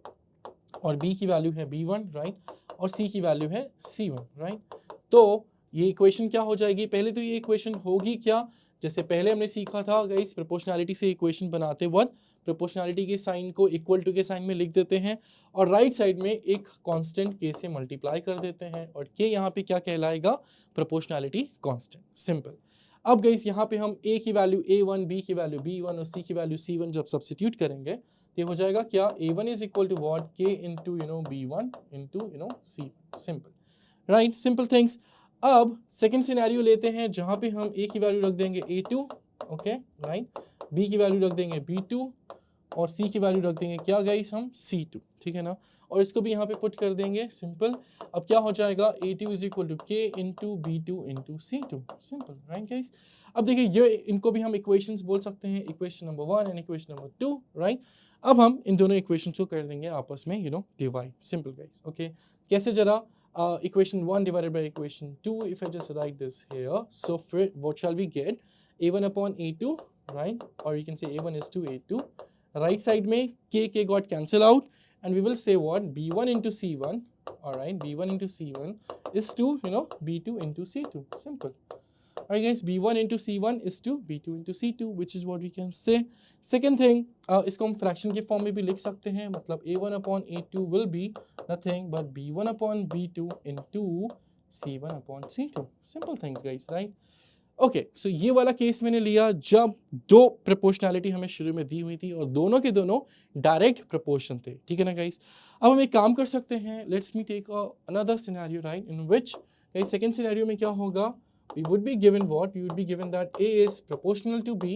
और b की वैल्यू है b1, राइट? और c की वैल्यू है c1, राइट? तो ये इक्वेशन क्या हो जाएगी? पहले तो ये इक्वेशन होगी क्या, जैसे पहले हमने सीखा था गाइस प्रोपोर्शनैलिटी से इक्वेशन बनाते वक्त प्रोपोर्शनैलिटी के साइन को इक्वल टू के साइन में लिख देते हैं और राइट साइड में एक कांस्टेंट के से मल्टीप्लाई कर देते हैं, और के यहाँ पे क्या कहलाएगा? Proportionality constant, simple. अब गाइस यहाँ पे हम a की वैल्यू a1, b की वैल्यू b1 और c की वैल्यू c1 जब सब्स्टिट्यूट करेंगे तो ये हो जाएगा क्या, a1 is equal to what, k into b1 into c, simple, right? Simple things. अब सेकेंड सिनेरियो लेते हैं जहाँ पे हम a की वैल्यू रख देंगे a2, ओके, राइट? b की वैल्यू रख देंगे b2 और c की वैल्यू रख देंगे क्या गाइस, हम c2, ठीक है ना? और इसको भी यहाँ पे पुट कर देंगे, सिंपल। अब क्या हो जाएगा, a2 is equal to k into b2 into c2, simple, right guys? अब देखिए ये इनको भी हम इक्वेशंस बोल सकते हैं, equation number 1 and equation number 2, right? अब हम इन दोनों इक्वेशंस को कर देंगे आपस में डिवाइड, सिंपल गाइस, ओके? कैसे जरा? Equation 1 divided by equation 2, if I just write this here, so for it, what shall we get? a1 upon a2, right? Or you can say a1 is to a2. Right side mein k got cancel out, and we will say what, b1 into c1, all right? b1 into c1 is to b2 into c2, simple. Alright guys, b1 into c1 is to b2 into c2, which is what we can say. Second thing, इसको हम fraction के form में भी लिख सकते हैं, मतलब a1 upon a2 will be nothing but b1 upon b2 into c1 upon c2. Simple things guys, right? Okay, so ये वाला केस मैंने लिया जब दो प्रोपोर्शनैलिटी हमें शुरू में दी हुई थी और दोनों के दोनों डायरेक्ट प्रोपोर्शन थे, ठीक है ना गाइस? अब हम एक काम कर सकते हैं, let's me take another scenario, right? In which guys second scenario में क्या होगा, we would be given what? We would be given that A is proportional to B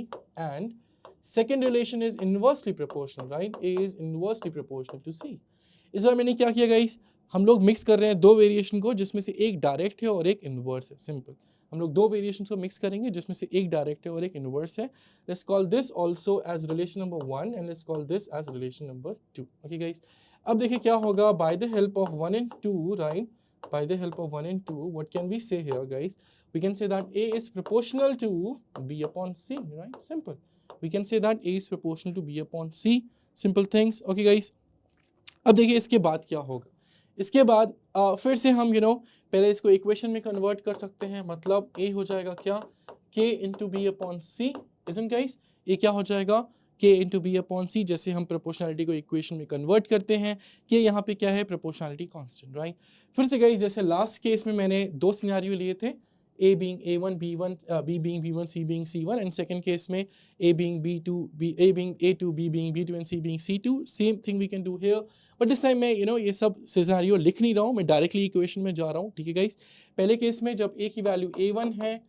and second relation is inversely proportional, right? A is inversely proportional to C. इस बार मैंने क्या किया guys, हम लोग mix कर रहे हैं दो वेरिएशन को जिसमें से एक डायरेक्ट है और एक इनवर्स है, सिंपल। हम लोग दो वेरिएशंस को मिक्स करेंगे जिसमें से एक डायरेक्ट है और एक इनवर्स है. Let's call this also as relation number 1 and let's call this as relation number 2. Okay guys, अब देखिए क्या होगा. By the help of 1 and 2, राइट, by the help of 1 and 2, what can we say here, guys? We can say that A is proportional to B upon C, right? Simple. We can say that A is proportional to B upon C. Simple things. Okay, guys. अब देखिए इसके बाद क्या होगा. इसके बाद फिर से हम पहले इसको इक्वेशन में कन्वर्ट कर सकते हैं. मतलब A हो जाएगा क्या, K into B upon C, isn't guys? ये क्या हो जाएगा, K into B upon C. जैसे हम प्रोपोर्शनलिटी को इक्वेशन में कन्वर्ट करते हैं, K यहाँ पे क्या है, प्रोपोर्शनलिटी कांस्टेंट, राइट. फिर से गाइस जैसे लास्ट केस में मैंने दो सिनेरियो लिए थे, A being A1, B1, B being B1, C being C1, and second case में A being B2, A being A2, B being B2 and C being C2. Same thing we can do here. But इस time मैं ये सब scenario लिख नहीं रहा हूँ, मैं डायरेक्टली इक्वेशन में जा रहा हूँ. ठीक है गाइस, पहले केस में जब A की वैल्यू A1 है,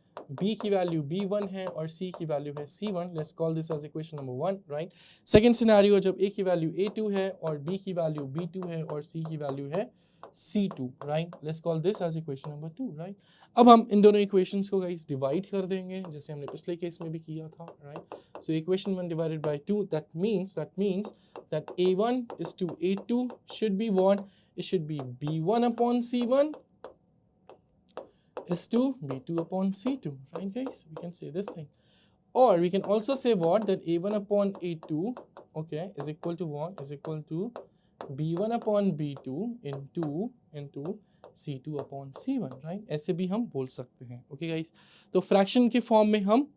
B की वैल्यू B1 है और C की वैल्यू है C1, let's call this as equation number 1, right. Second scenario जब A की वैल्यू A2 है और B की वैल्यू B2 है और C की वैल्यू है C2, right. Let's call this as equation number 2, right. अब हम इन दोनों इक्वेशंस को गाइस डिवाइड कर देंगे जैसे हमने पिछले केस में भी किया था, right. So equation 1 divided by 2, that means that A1 is to A2 should be what? It should be B1 upon C1 is to B2 upon C2, right guys? We can say this thing. Or we can also say what? That A1 upon A2, okay, is equal to what? Is equal to B1 upon B2 into C2 upon C1, right? ऐसे भी हम बोल सकते हैं. Okay guys? तो fraction के form में हम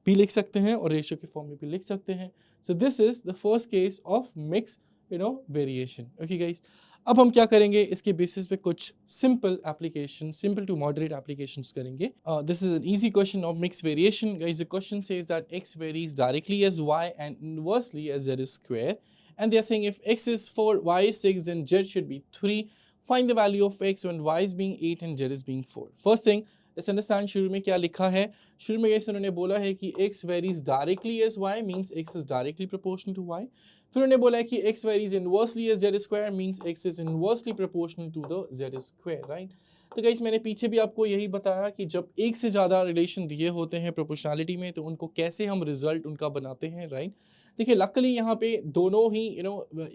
भी लिख सकते हैं और रेशियो के फॉर्म में भी लिख सकते हैं. So this is the first case of mixed variation. Okay guys? अब हम क्या करेंगे, इसके बेसिस पे कुछ simple application, simple to moderate applications करेंगे. This is an easy question of mix variation. Guys, the question says that x varies directly as y and inversely as z is square, and they are saying if x is 4, y is 6, then z should be 3. Find the value of x when y is being 8 and z is being 4. First thing, let's understand शुरू में क्या लिखा है. शुरू में guys उन्होंने बोला है कि x varies directly as y means x is directly proportional to y. फिर उन्होंने बोला है कि x varies inversely as z square means x is inversely proportional to the z square, right? तो गाइस मैंने पीछे भी आपको यही बताया कि जब एक से ज़्यादा रिलेशन दिए होते हैं प्रोपोर्शनलिटी में तो उनको कैसे हम रिजल्ट उनका बनाते हैं, राइट. देखिए लकली यहाँ पे दोनों ही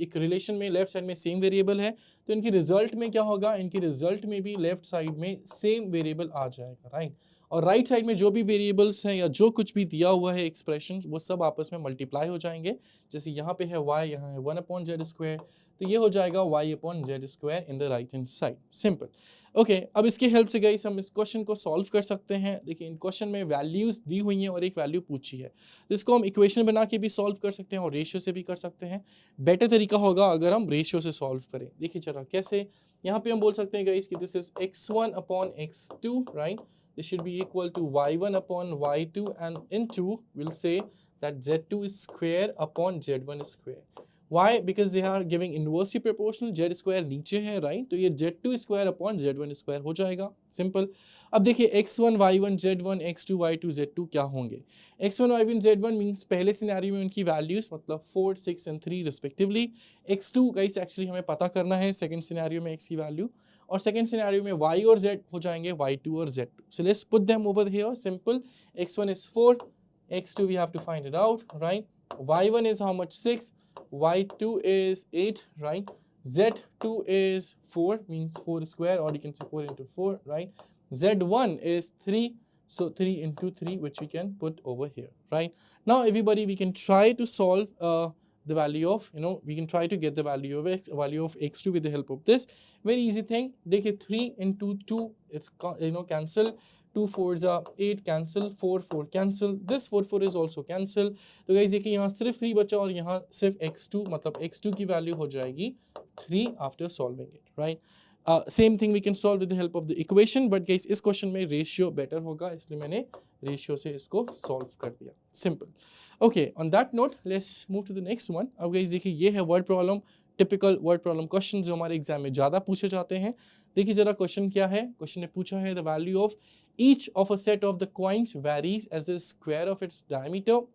एक रिलेशन में लेफ्ट साइड में सेम वेरिएबल है तो इनकी रिजल्ट में क्या होगा, इनकी रिजल्ट में भी लेफ्ट साइड में सेम वेरिएबल आ जाएगा, राइट. और राइट साइड में जो भी वेरिएबल्स हैं या जो कुछ भी दिया हुआ है एक्सप्रेशन वो सब आपस में मल्टीप्लाई हो जाएंगे. जैसे यहाँ पे है y, यहाँ है 1 अपॉन जेड स्क्वायर, तो ये हो जाएगा y upon Z square in the right hand side. Simple. Okay, अब इसके हेल्प से गाइस हम इस क्वेश्चन को सॉल्व कर सकते हैं. देखिए इन क्वेश्चन में वैल्यूज दी हुई हैं और एक वैल्यू पूछी है, तो इसको हम इक्वेशन बना के भी सॉल्व कर सकते हैं और रेशियो से भी कर सकते हैं. बेटर तरीका होगा अगर हम रेशियो से सॉल्व करें. देखिए जरा कैसे. यहाँ पे हम बोल सकते हैं गाइस कि this is x1 upon x2, right. This should be equal to y1 upon y2 and into we'll say that z2 is square upon z1 square. Why? Because they are giving inversely proportional. z square नीचे है, right? तो ये z2 square upon z1 square हो जाएगा. Simple. अब देखिए x1 y1 z1 x2 y2 z2 क्या होंगे. x1 y1 z1 means पहले सिनेरियो में उनकी वैल्यूज मतलब 4 6 and 3 respectively. x2 guys actually हमें पता करना है सेकंड सिनेरियो में x की वैल्यू और सेकंड सिनेरियो में y और z हो जाएंगे y2 और z2. So let's put them over here. Simple. x1 is 4, x2 we have to find it out, right? y1 is how much, 6, y2 is 8, right? z2 is 4 means 4 square or you can say 4 into 4, right? z1 is 3, so 3 into 3 which we can put over here, right? Now everybody we can try to solve the value of we can try to get the value of x2 with the help of this very easy thing. देखिए 3 into 2 it's cancel, 2 4s are 8 cancel, 4 4 cancel, this 4 4 is also cancel. तो guys देखिए यहाँ सिर्फ 3 बचा और यहाँ सिर्फ x2 मतलब x2 की वैल्यू हो जाएगी 3 after solving it, right? Same thing we can solve with the help of the equation, but guys इस क्वेश्चन में रेशियो बेटर होगा इसलिए मैंने रेशियो से इसको सॉल्व कर दिया. Simple. Okay, on that note let's move to the next one. अब गाइस देखिए ये है word problem, typical word problem question जो हमारे एग्जाम में ज़्यादा पूछे जाते हैं. देखिए जरा क्वेश्चन क्या है. क्वेश्चन ने पूछा है the value of each of a set of the coins varies as the square of its diameter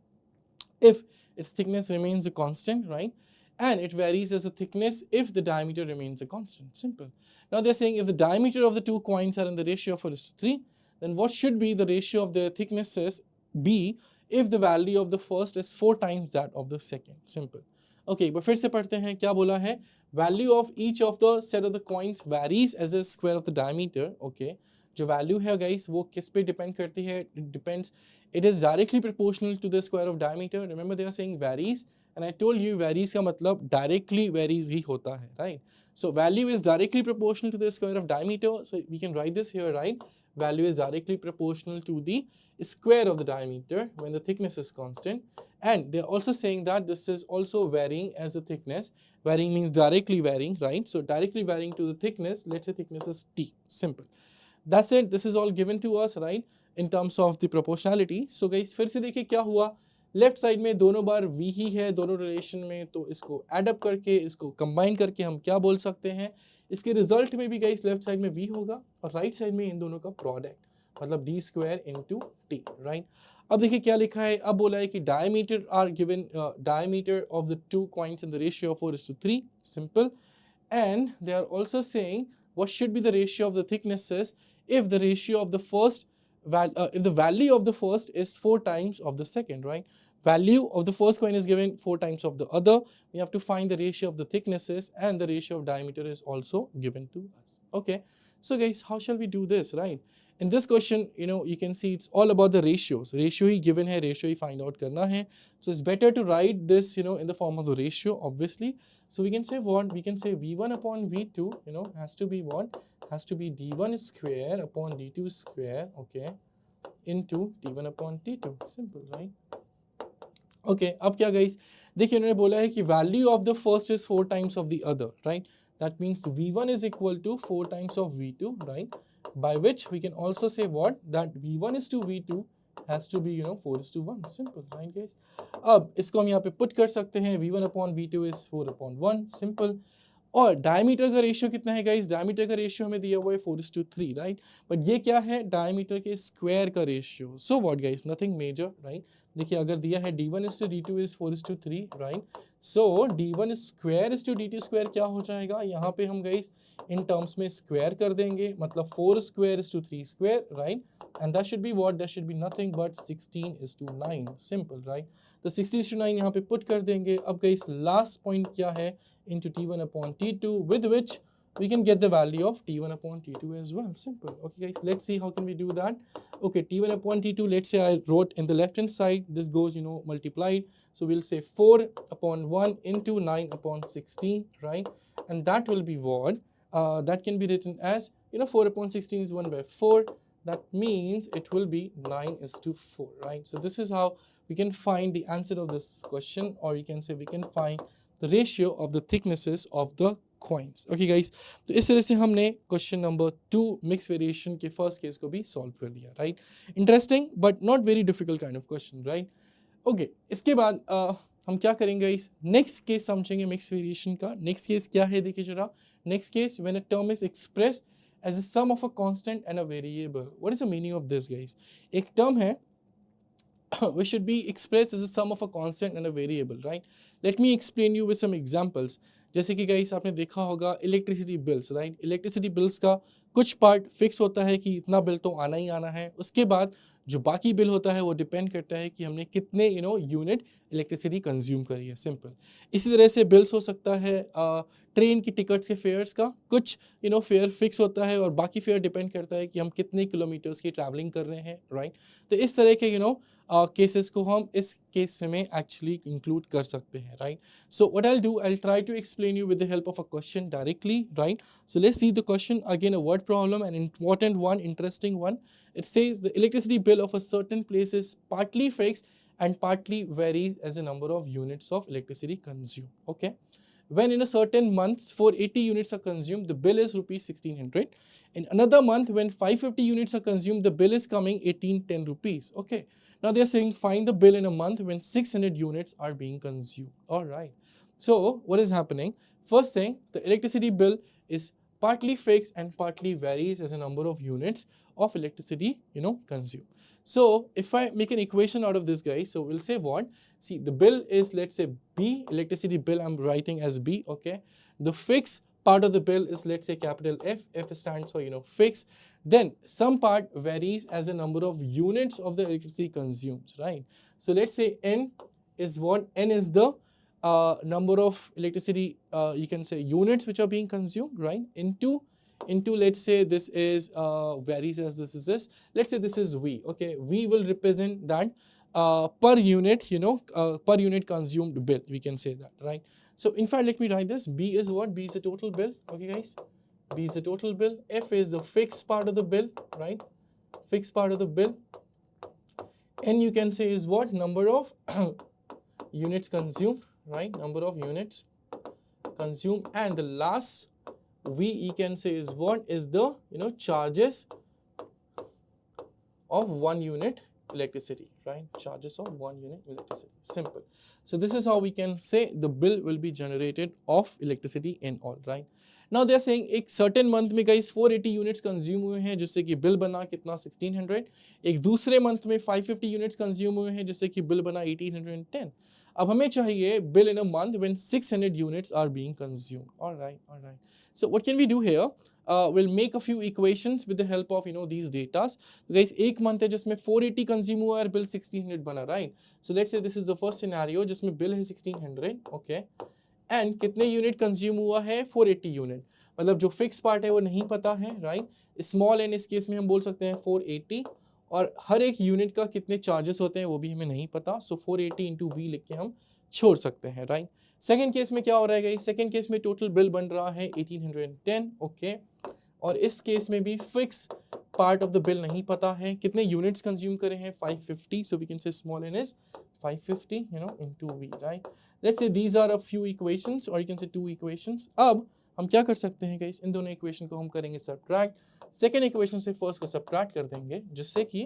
if its thickness remains a constant, right? And it varies as a thickness if the diameter remains a constant. Simple. Now they're saying if the diameter of the two coins are in the ratio of 4:3, then what should be the ratio of their thicknesses be if the value of the first is 4 times that of the second? Simple. Okay, but फिर से पढ़ते हैं क्या बोला है, value of each of the set of the coins varies as a square of the diameter. Okay, जो value है guys वो किस पे depend करती है, it depends, it is directly proportional to the square of diameter. Remember they are saying varies, and I told you varies का मतलब directly varies ही होता है, right? So value is directly proportional to the square of diameter, so we can write this here, right? Value is directly proportional to the square of the diameter when the thickness is constant, and they're also saying that this is also varying as a thickness. Varying means directly varying, right? So directly varying to the thickness, let's say thickness is t. Simple. That's it. This is all given to us, right, in terms of the proportionality. So guys फिर से देखिए क्या हुआ, left side में दोनों बार v ही है दोनों relation में, तो इसको एड अप करके इसको कंबाइन करके हम क्या बोल सकते हैं, इसके रिजल्ट में भी गाइस लेफ्ट साइड में v होगा और राइट साइड में इन दोनों का प्रोडक्ट, मतलब d square into t, right. अब देखिए क्या लिखा है, अब बोला है कि diameter are given, diameter of the two coins in the ratio 4:3, simple, and they are also saying what should be the ratio of the thicknesses if the ratio of the first if the value of the first is 4 times of the second, right? Value of the first coin is given 4 times of the other. We have to find the ratio of the thicknesses, and the ratio of diameter is also given to us. Okay, so guys, how shall we do this, right? In this question, you can see it's all about the ratios. Ratio he given है, ratio ही find out करना है. So it's better to write this, in the form of the ratio, obviously. So we can say what? We can say v1 upon v2, has to be what? Has to be d1 square upon d2 square, okay, into t1 upon t2. Simple, right? Okay, अब क्या guys? देखिए उन्होंने बोला है कि value of the first is 4 times of the other, right? That means v1 is equal to 4 times of v2, right? By which we can also say what? That v1 is to v2 has to be 4:1. Simple, right guys? अब इसको हम यहाँ पे put कर सकते हैं, v1 upon v2 is 4/1, simple. और diameter का रेशियो कितना है गाइस? डायमीटर का रेशियो हमें दिया हुआ है 4:3, राइट? बट ये क्या है? डायमीटर के स्क्वायर का ratio. So what guys? Nothing major, right? देखिए अगर दिया है d1 is to d2 is 4:3, right? So d1 square is to d2 square क्या हो जाएगा? यहाँ पे हम गाइस इन टर्म्स में स्क्वायर कर देंगे, मतलब 4 square is to 3 square, right? And that should be what? That should be nothing but 16 is to 9, simple, right? तो 16 is to 9 यहाँ पे पुट कर देंगे. अब गाइस लास्ट पॉइंट क्या है? Into t1 upon t2, with which we can get the value of t1 upon t2 as well. Simple. Okay guys, let's see how can we do that. Okay, t1 upon t2, let's say I wrote in the left hand side, this goes multiplied, so we'll say 4 upon 1 into 9 upon 16, right? And that will be what? That can be written as 4 upon 16 is 1 by 4. That means it will be 9:4, right? So this is how we can find the answer of this question, or you can say we can find the ratio of the thicknesses of the coins. Okay guys, तो इस तरह से हमने question number 2 mix variation के first case को भी solve कर लिया, right? Interesting but not very difficult kind of question, right? Okay, इसके बाद हम क्या करेंगे गाइस? नेक्स्ट केस समझेंगे मिक्स वेरिएशन का. नेक्स्ट केस क्या है देखिए जरा. Next case when a term is expressed as a sum of a constant and a variable. What is the meaning of this guys? एक टर्म है which should be expressed as a sum of a constant and a variable, right? Let me explain you with some examples. जैसे कि guys आपने देखा होगा electricity bills, right? Electricity bills का कुछ part fix होता है कि इतना बिल तो आना ही आना है. उसके बाद जो बाकी बिल होता है वो डिपेंड करता है कि हमने कितने यूनिट इलेक्ट्रिसिटी कंज्यूम करी है. सिंपल. इसी तरह से बिल्स हो सकता है ट्रेन की टिकट्स के फेयर्स का. कुछ फेयर फिक्स होता है और बाकी फेयर डिपेंड करता है कि हम कितने किलोमीटर्स की ट्रैवलिंग कर रहे हैं, राइट? तो इस तरह के केसेस को हम इस केस में एक्चुअली इंक्लूड कर सकते हैं, right? So what I will do, I will try to explain you with the help of a question directly, right? So let's see the question again, a word problem, an important one, interesting one. It says the electricity bill of a certain place is partly fixed and partly varies as the number of units of electricity consumed. Okay, when in a certain month 480 units are consumed, the bill is rupees 1600. In another month when 550 units are consumed, the bill is coming 1810 rupees. Okay, now they are saying find the bill in a month when 600 units are being consumed. All right, so what is happening? First thing, the electricity bill is partly fixed and partly varies as a number of units of electricity consumed. So if I make an equation out of this, guys, so we'll say what? See, the bill is, let's say, B, electricity bill I'm writing as B, okay? The fixed part of the bill is, let's say, capital F. F stands for, fixed. Then some part varies as a number of units of the electricity consumed, right? So let's say N is what? N is the number of electricity, you can say, units which are being consumed, right? Into let's say this is varies as this is this. Let's say this is V. Okay, V will represent that per unit, per unit consumed bill. We can say that, right? So in fact, let me write this. B is what? B is the total bill. Okay, guys. B is the total bill. F is the fixed part of the bill, right? Fixed part of the bill. N you can say is what? Number of units consumed, right? Number of units consumed. And the last V you can say is what? Is the, charges of 1 unit electricity, right? Charges of 1 unit electricity. Simple. So this is how we can say the bill will be generated of electricity in all, right? Now they are saying एक certain month में guys 480 units consume हुए हैं जिससे कि bill बना कितना 1600. एक दूसरे month में 550 units consume हुए हैं जिससे कि bill बना 1810. अब हमें चाहिए bill in a month when 600 units are being consumed. All right. So what can we do here? We'll make a few equations with the help of these datas. So guys, एक month है जिसमें 480 consume हुआ और bill 1600 बना, right? So let's say this is the first scenario जिसमें bill है 1600, okay? And कितने unit consume हुआ है? 480 यूनिट. मतलब जो फिक्स पार्ट है वो नहीं पता है, राइट? स्मॉल एन इस केस में हम बोल सकते हैं 480, और हर एक यूनिट का कितने चार्जेस होते हैं वो भी हमें नहीं पता. सो 480 इंटू वी लिख के हम छोड़ सकते हैं, राइट? सेकेंड केस में क्या हो रहा है? सेकेंड केस में टोटल बिल बन रहा है 1810, ओके? और इस केस में भी fix part of the bill नहीं पता है. कितने यूनिट्स कंज्यूम करे हैं? 550. So we can say small n is 550, into v, right? Let's say these are a few equations, or you can say 2 equations. अब हम क्या कर सकते हैं guys? इन दोनों equation को हम करेंगे subtract. Second equation से first को subtract कर देंगे जिससे कि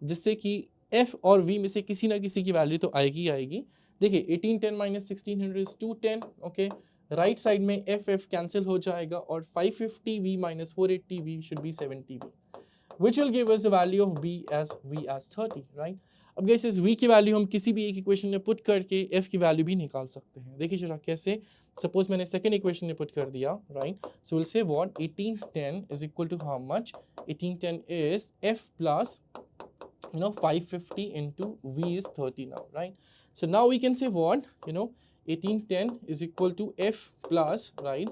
जिससे कि f और v में से किसी ना किसी की वैल्यू तो आएगी. देखिए 1810 minus 1600 is 210, okay? Right side में f कैंसिल हो जाएगा और 550v minus 480v should be 70v, which will give us the value of v as 30, right? अब guys इस v की वैल्यू हम किसी भी एक इक्वेशन में पुट करके f की वैल्यू भी निकाल सकते हैं. देखिए जरा कैसे. सपोज मैंने सेकंड इक्वेशन में पुट कर दिया, right? So will say what 1810 is equal to how much? 1810 is f plus 550 into v is 30 now, right? So now we can say what? 1810 is equal to f plus, right?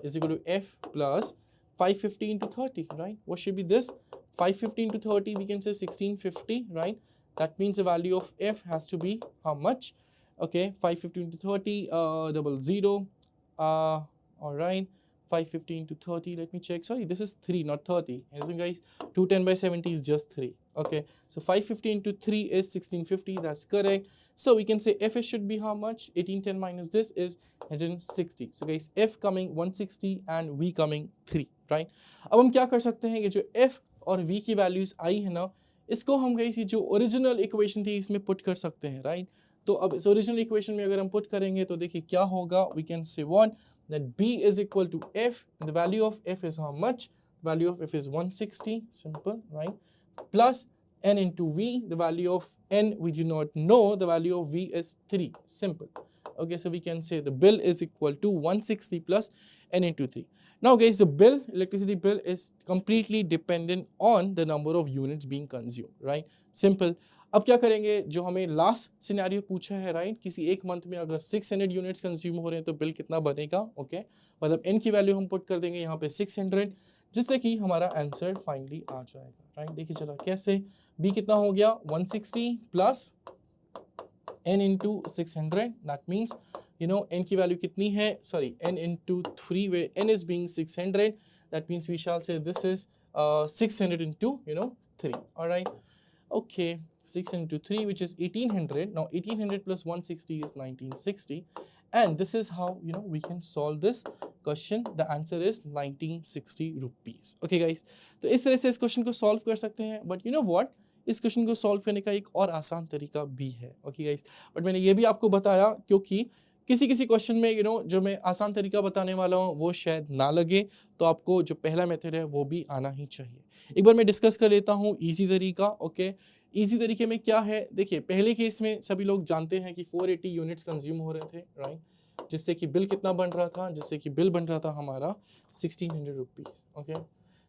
Is equal to f plus 550 into 30, right? What should be this? 550 into 30, we can say 1650, right? That means the value of f has to be how much? Okay, 550 into 30, 00. All right, 550 into 30. Let me check. Sorry, this is 3, not 30. Listen, guys, 210 by 70 is just 3. Okay, so 550 into 3 is 1650. That's correct. So we can say f should be how much? 1810 minus this is 160. So guys, f coming 160 and v coming 3, right? अब हम क्या कर सकते हैं? ये जो f और v की वैल्यूज आई है ना, इसको हम गाइस ये जो ओरिजिनल इक्वेशन थी इसमें पुट कर सकते हैं, राइट? तो अब इस ओरिजिनल इक्वेशन में अगर हम पुट करेंगे तो देखिए क्या होगा. We can say what? That b is equal to f. The value of f is how much? Value of f is 160. Simple, right? Plus n into v. The value of n we do not know. The value of v is 3. Simple. Okay, so we can say the bill is equal to 160 plus n into 3. Now guys, the bill, electricity bill is completely dependent on the number of units being consumed, right? Simple. अब क्या करेंगे? जो हमें last scenario पूछा है, right? किसी एक month में अगर 600 यूनिट्स कंज्यूम हो रहे हैं तो बिल कितना बनेगा? ओके, मतलब n की वैल्यू हम पुट कर देंगे यहाँ पे 600, जिससे कि हमारा आंसर फाइनली आ जाएगा, राइट? देखिए चला कैसे. b कितना हो गया? 160 plus n into 600. That means n की वैल्यू कितनी है? Sorry, n into 3, where n is being 600. That means we shall say this is 600 into 3. All right. Okay. 600 into 3, which is 1800. Now 1800 plus 160 is 1960. And this is how we can solve this question. The answer is 1960 rupees. Okay guys. तो इस तरह से इस question को solve कर सकते हैं. But you know what? इस क्वेश्चन को सॉल्व करने का एक और आसान तरीका भी है. ओके गाइस, बट मैंने ये भी आपको बताया क्योंकि किसी किसी क्वेश्चन में जो मैं आसान तरीका बताने वाला हूँ वो शायद ना लगे, तो आपको जो पहला मेथड है वो भी आना ही चाहिए. एक बार मैं डिस्कस कर लेता हूँ इजी तरीका. ओके, इजी तरीके में क्या है? देखिए पहले केस में सभी लोग जानते हैं कि 480 यूनिट्स कंज्यूम हो रहे थे, राइट? जिससे कि बिल कितना बन रहा था, जिससे कि बिल बन रहा था हमारा 1600 रुपीज़। ओके,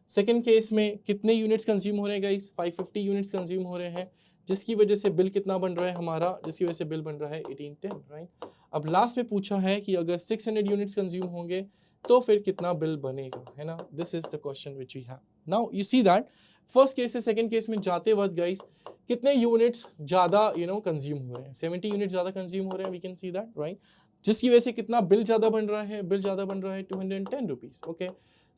सेकेंड केस में कितने यूनिट्स कंज्यूम हो रहे हैं गाइस, 550 यूनिट्स कंज्यूम हो रहे हैं, जिसकी वजह से बिल कितना बन रहा है हमारा, जिसकी वजह से बिल बन रहा है 1810, राइट। अब लास्ट में पूछा है कि अगर 600 यूनिट्स कंज्यूम होंगे तो फिर कितना बिल बनेगा, है ना। This is the question which we have. Now you see that first case से सेकंड केस में जाते वक्त गाइस कितने यूनिट्स ज़्यादा कंज्यूम हो रहे हैं, 70 यूनिट ज़्यादा कंज्यूम हो रहे हैं, we can see that, right. जिसकी वजह से कितना बिल ज़्यादा बन रहा है, बिल ज़्यादा बन रहा है 210 rupees. Okay,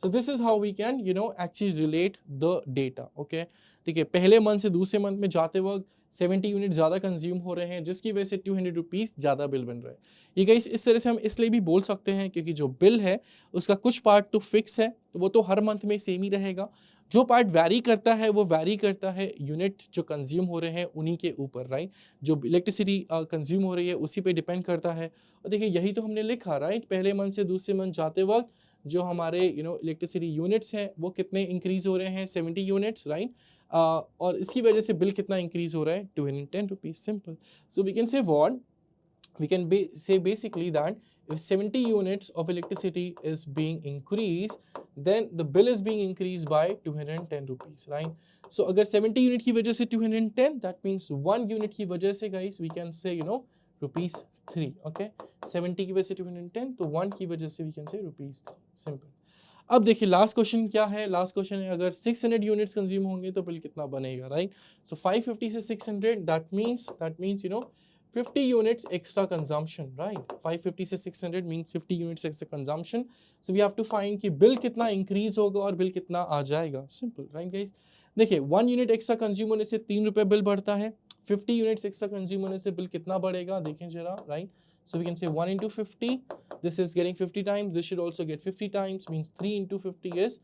so this is how we can actually relate the data. Okay, देखिए पहले मंथ से दूसरे मंथ में जाते वक्त 70 यूनिट ज़्यादा कंज्यूम हो रहे हैं, जिसकी वजह से 200 रुपीज़ ज़्यादा बिल बन रहा है। ये गाइस इस तरह से हम इसलिए भी बोल सकते हैं क्योंकि जो बिल है उसका कुछ पार्ट तो फिक्स है, तो वो तो हर मंथ में सेम ही रहेगा। जो पार्ट वैरी करता है वो वैरी करता है यूनिट जो कंज्यूम हो रहे हैं उन्हीं के ऊपर, राइट। जो इलेक्ट्रिसिटी कंज्यूम हो रही है उसी पे डिपेंड करता है। और देखिए यही तो हमने लिखा, राइट, पहले मंथ से दूसरे मंथ जाते वक्त जो हमारे इलेक्ट्रिसिटी यूनिट्स हैं वो कितने इंक्रीज हो रहे हैं, 70 यूनिट्स, राइट। और इसकी वजह से बिल कितना इंक्रीज हो रहा है, 210 rupees, simple. So we can say what, we can say basically that if 70 units of electricity is being increased, then the bill is being increased by 210 rupees, right? So अगर 70 unit की वजह से 210, that means 1 unit की वजह से guys we can say rupees 3, okay। 70 की वजह से 210, तो 1 की वजह से we can say rupees 3, simple। अब देखिए लास्ट क्वेश्चन क्या है, लास्ट क्वेश्चन है अगर 600 यूनिट्स कंज्यूम होंगे तो बिल कितना बनेगा, राइट। सो 550 से 600, that means 50 units extra consumption, right? 550 से 600 means 50 units extra consumption. So we have to find कि बिल कितना इंक्रीज होगा और बिल कितना आ जाएगा, सिंपल, राइट गाइस। देखिए 1 यूनिट एक्स्ट्रा कंज्यूम होने से 3 रुपये बिल बढ़ता है, 50 यूनिट्स एक्स्ट्रा कंज्यूम होने से बिल कितना बढ़ेगा देखें जरा, right. So we can say 1 into 50, this is getting 50 times, this should also get 50 times, means 3 into 50 is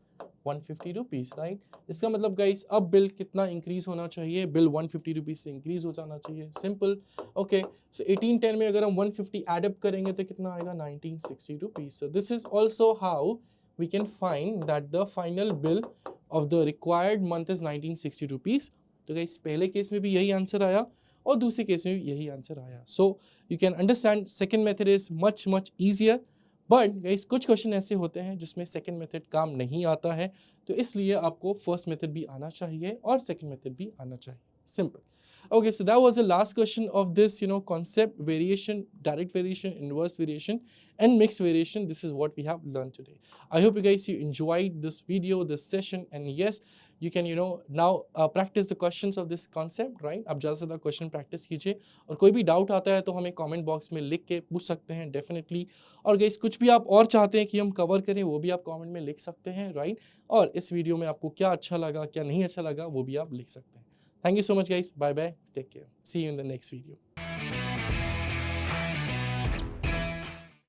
150 rupees, right. इसका मतलब गाइस अब बिल कितना इंक्रीज होना चाहिए, बिल 150 रुपीज़ से इंक्रीज हो जाना चाहिए, सिंपल। ओके, सो 1810 में अगर हम 150 एड अप करेंगे तो कितना आएगा, 1960 rupees. So this is also how we can find that the final bill of the required month is 1960 rupees. तो गाइस पहले केस में भी यही आंसर आया और दूसरे केस में भी यही आंसर आया। So you can understand second method is much much easier, but guys कुछ क्वेश्चन ऐसे होते हैं जिसमें सेकेंड मेथड काम नहीं आता है, तो इसलिए आपको फर्स्ट मेथड भी आना चाहिए और सेकेंड मेथड भी आना चाहिए, simple. Okay, so that was the last question of this, concept variation, direct variation, inverse variation, and mixed variation. This is what we have learned today. I hope you guys you enjoyed this video, this session, and yes, you can now practice the questions of this concept, right? आप ज़्यादा से ज़्यादा question practice कीजिए और कोई भी doubt आता है तो हमें कमेंट बॉक्स में लिख के पूछ सकते हैं डेफिनेटली। और गाइस कुछ भी आप और चाहते हैं कि हम कवर करें वो भी आप कमेंट में लिख सकते हैं, राइट। और इस वीडियो में आपको क्या अच्छा लगा क्या नहीं अच्छा लगा वो भी आप लिख सकते हैं। Thank you so much guys. Bye bye. Take care. See you in the next video.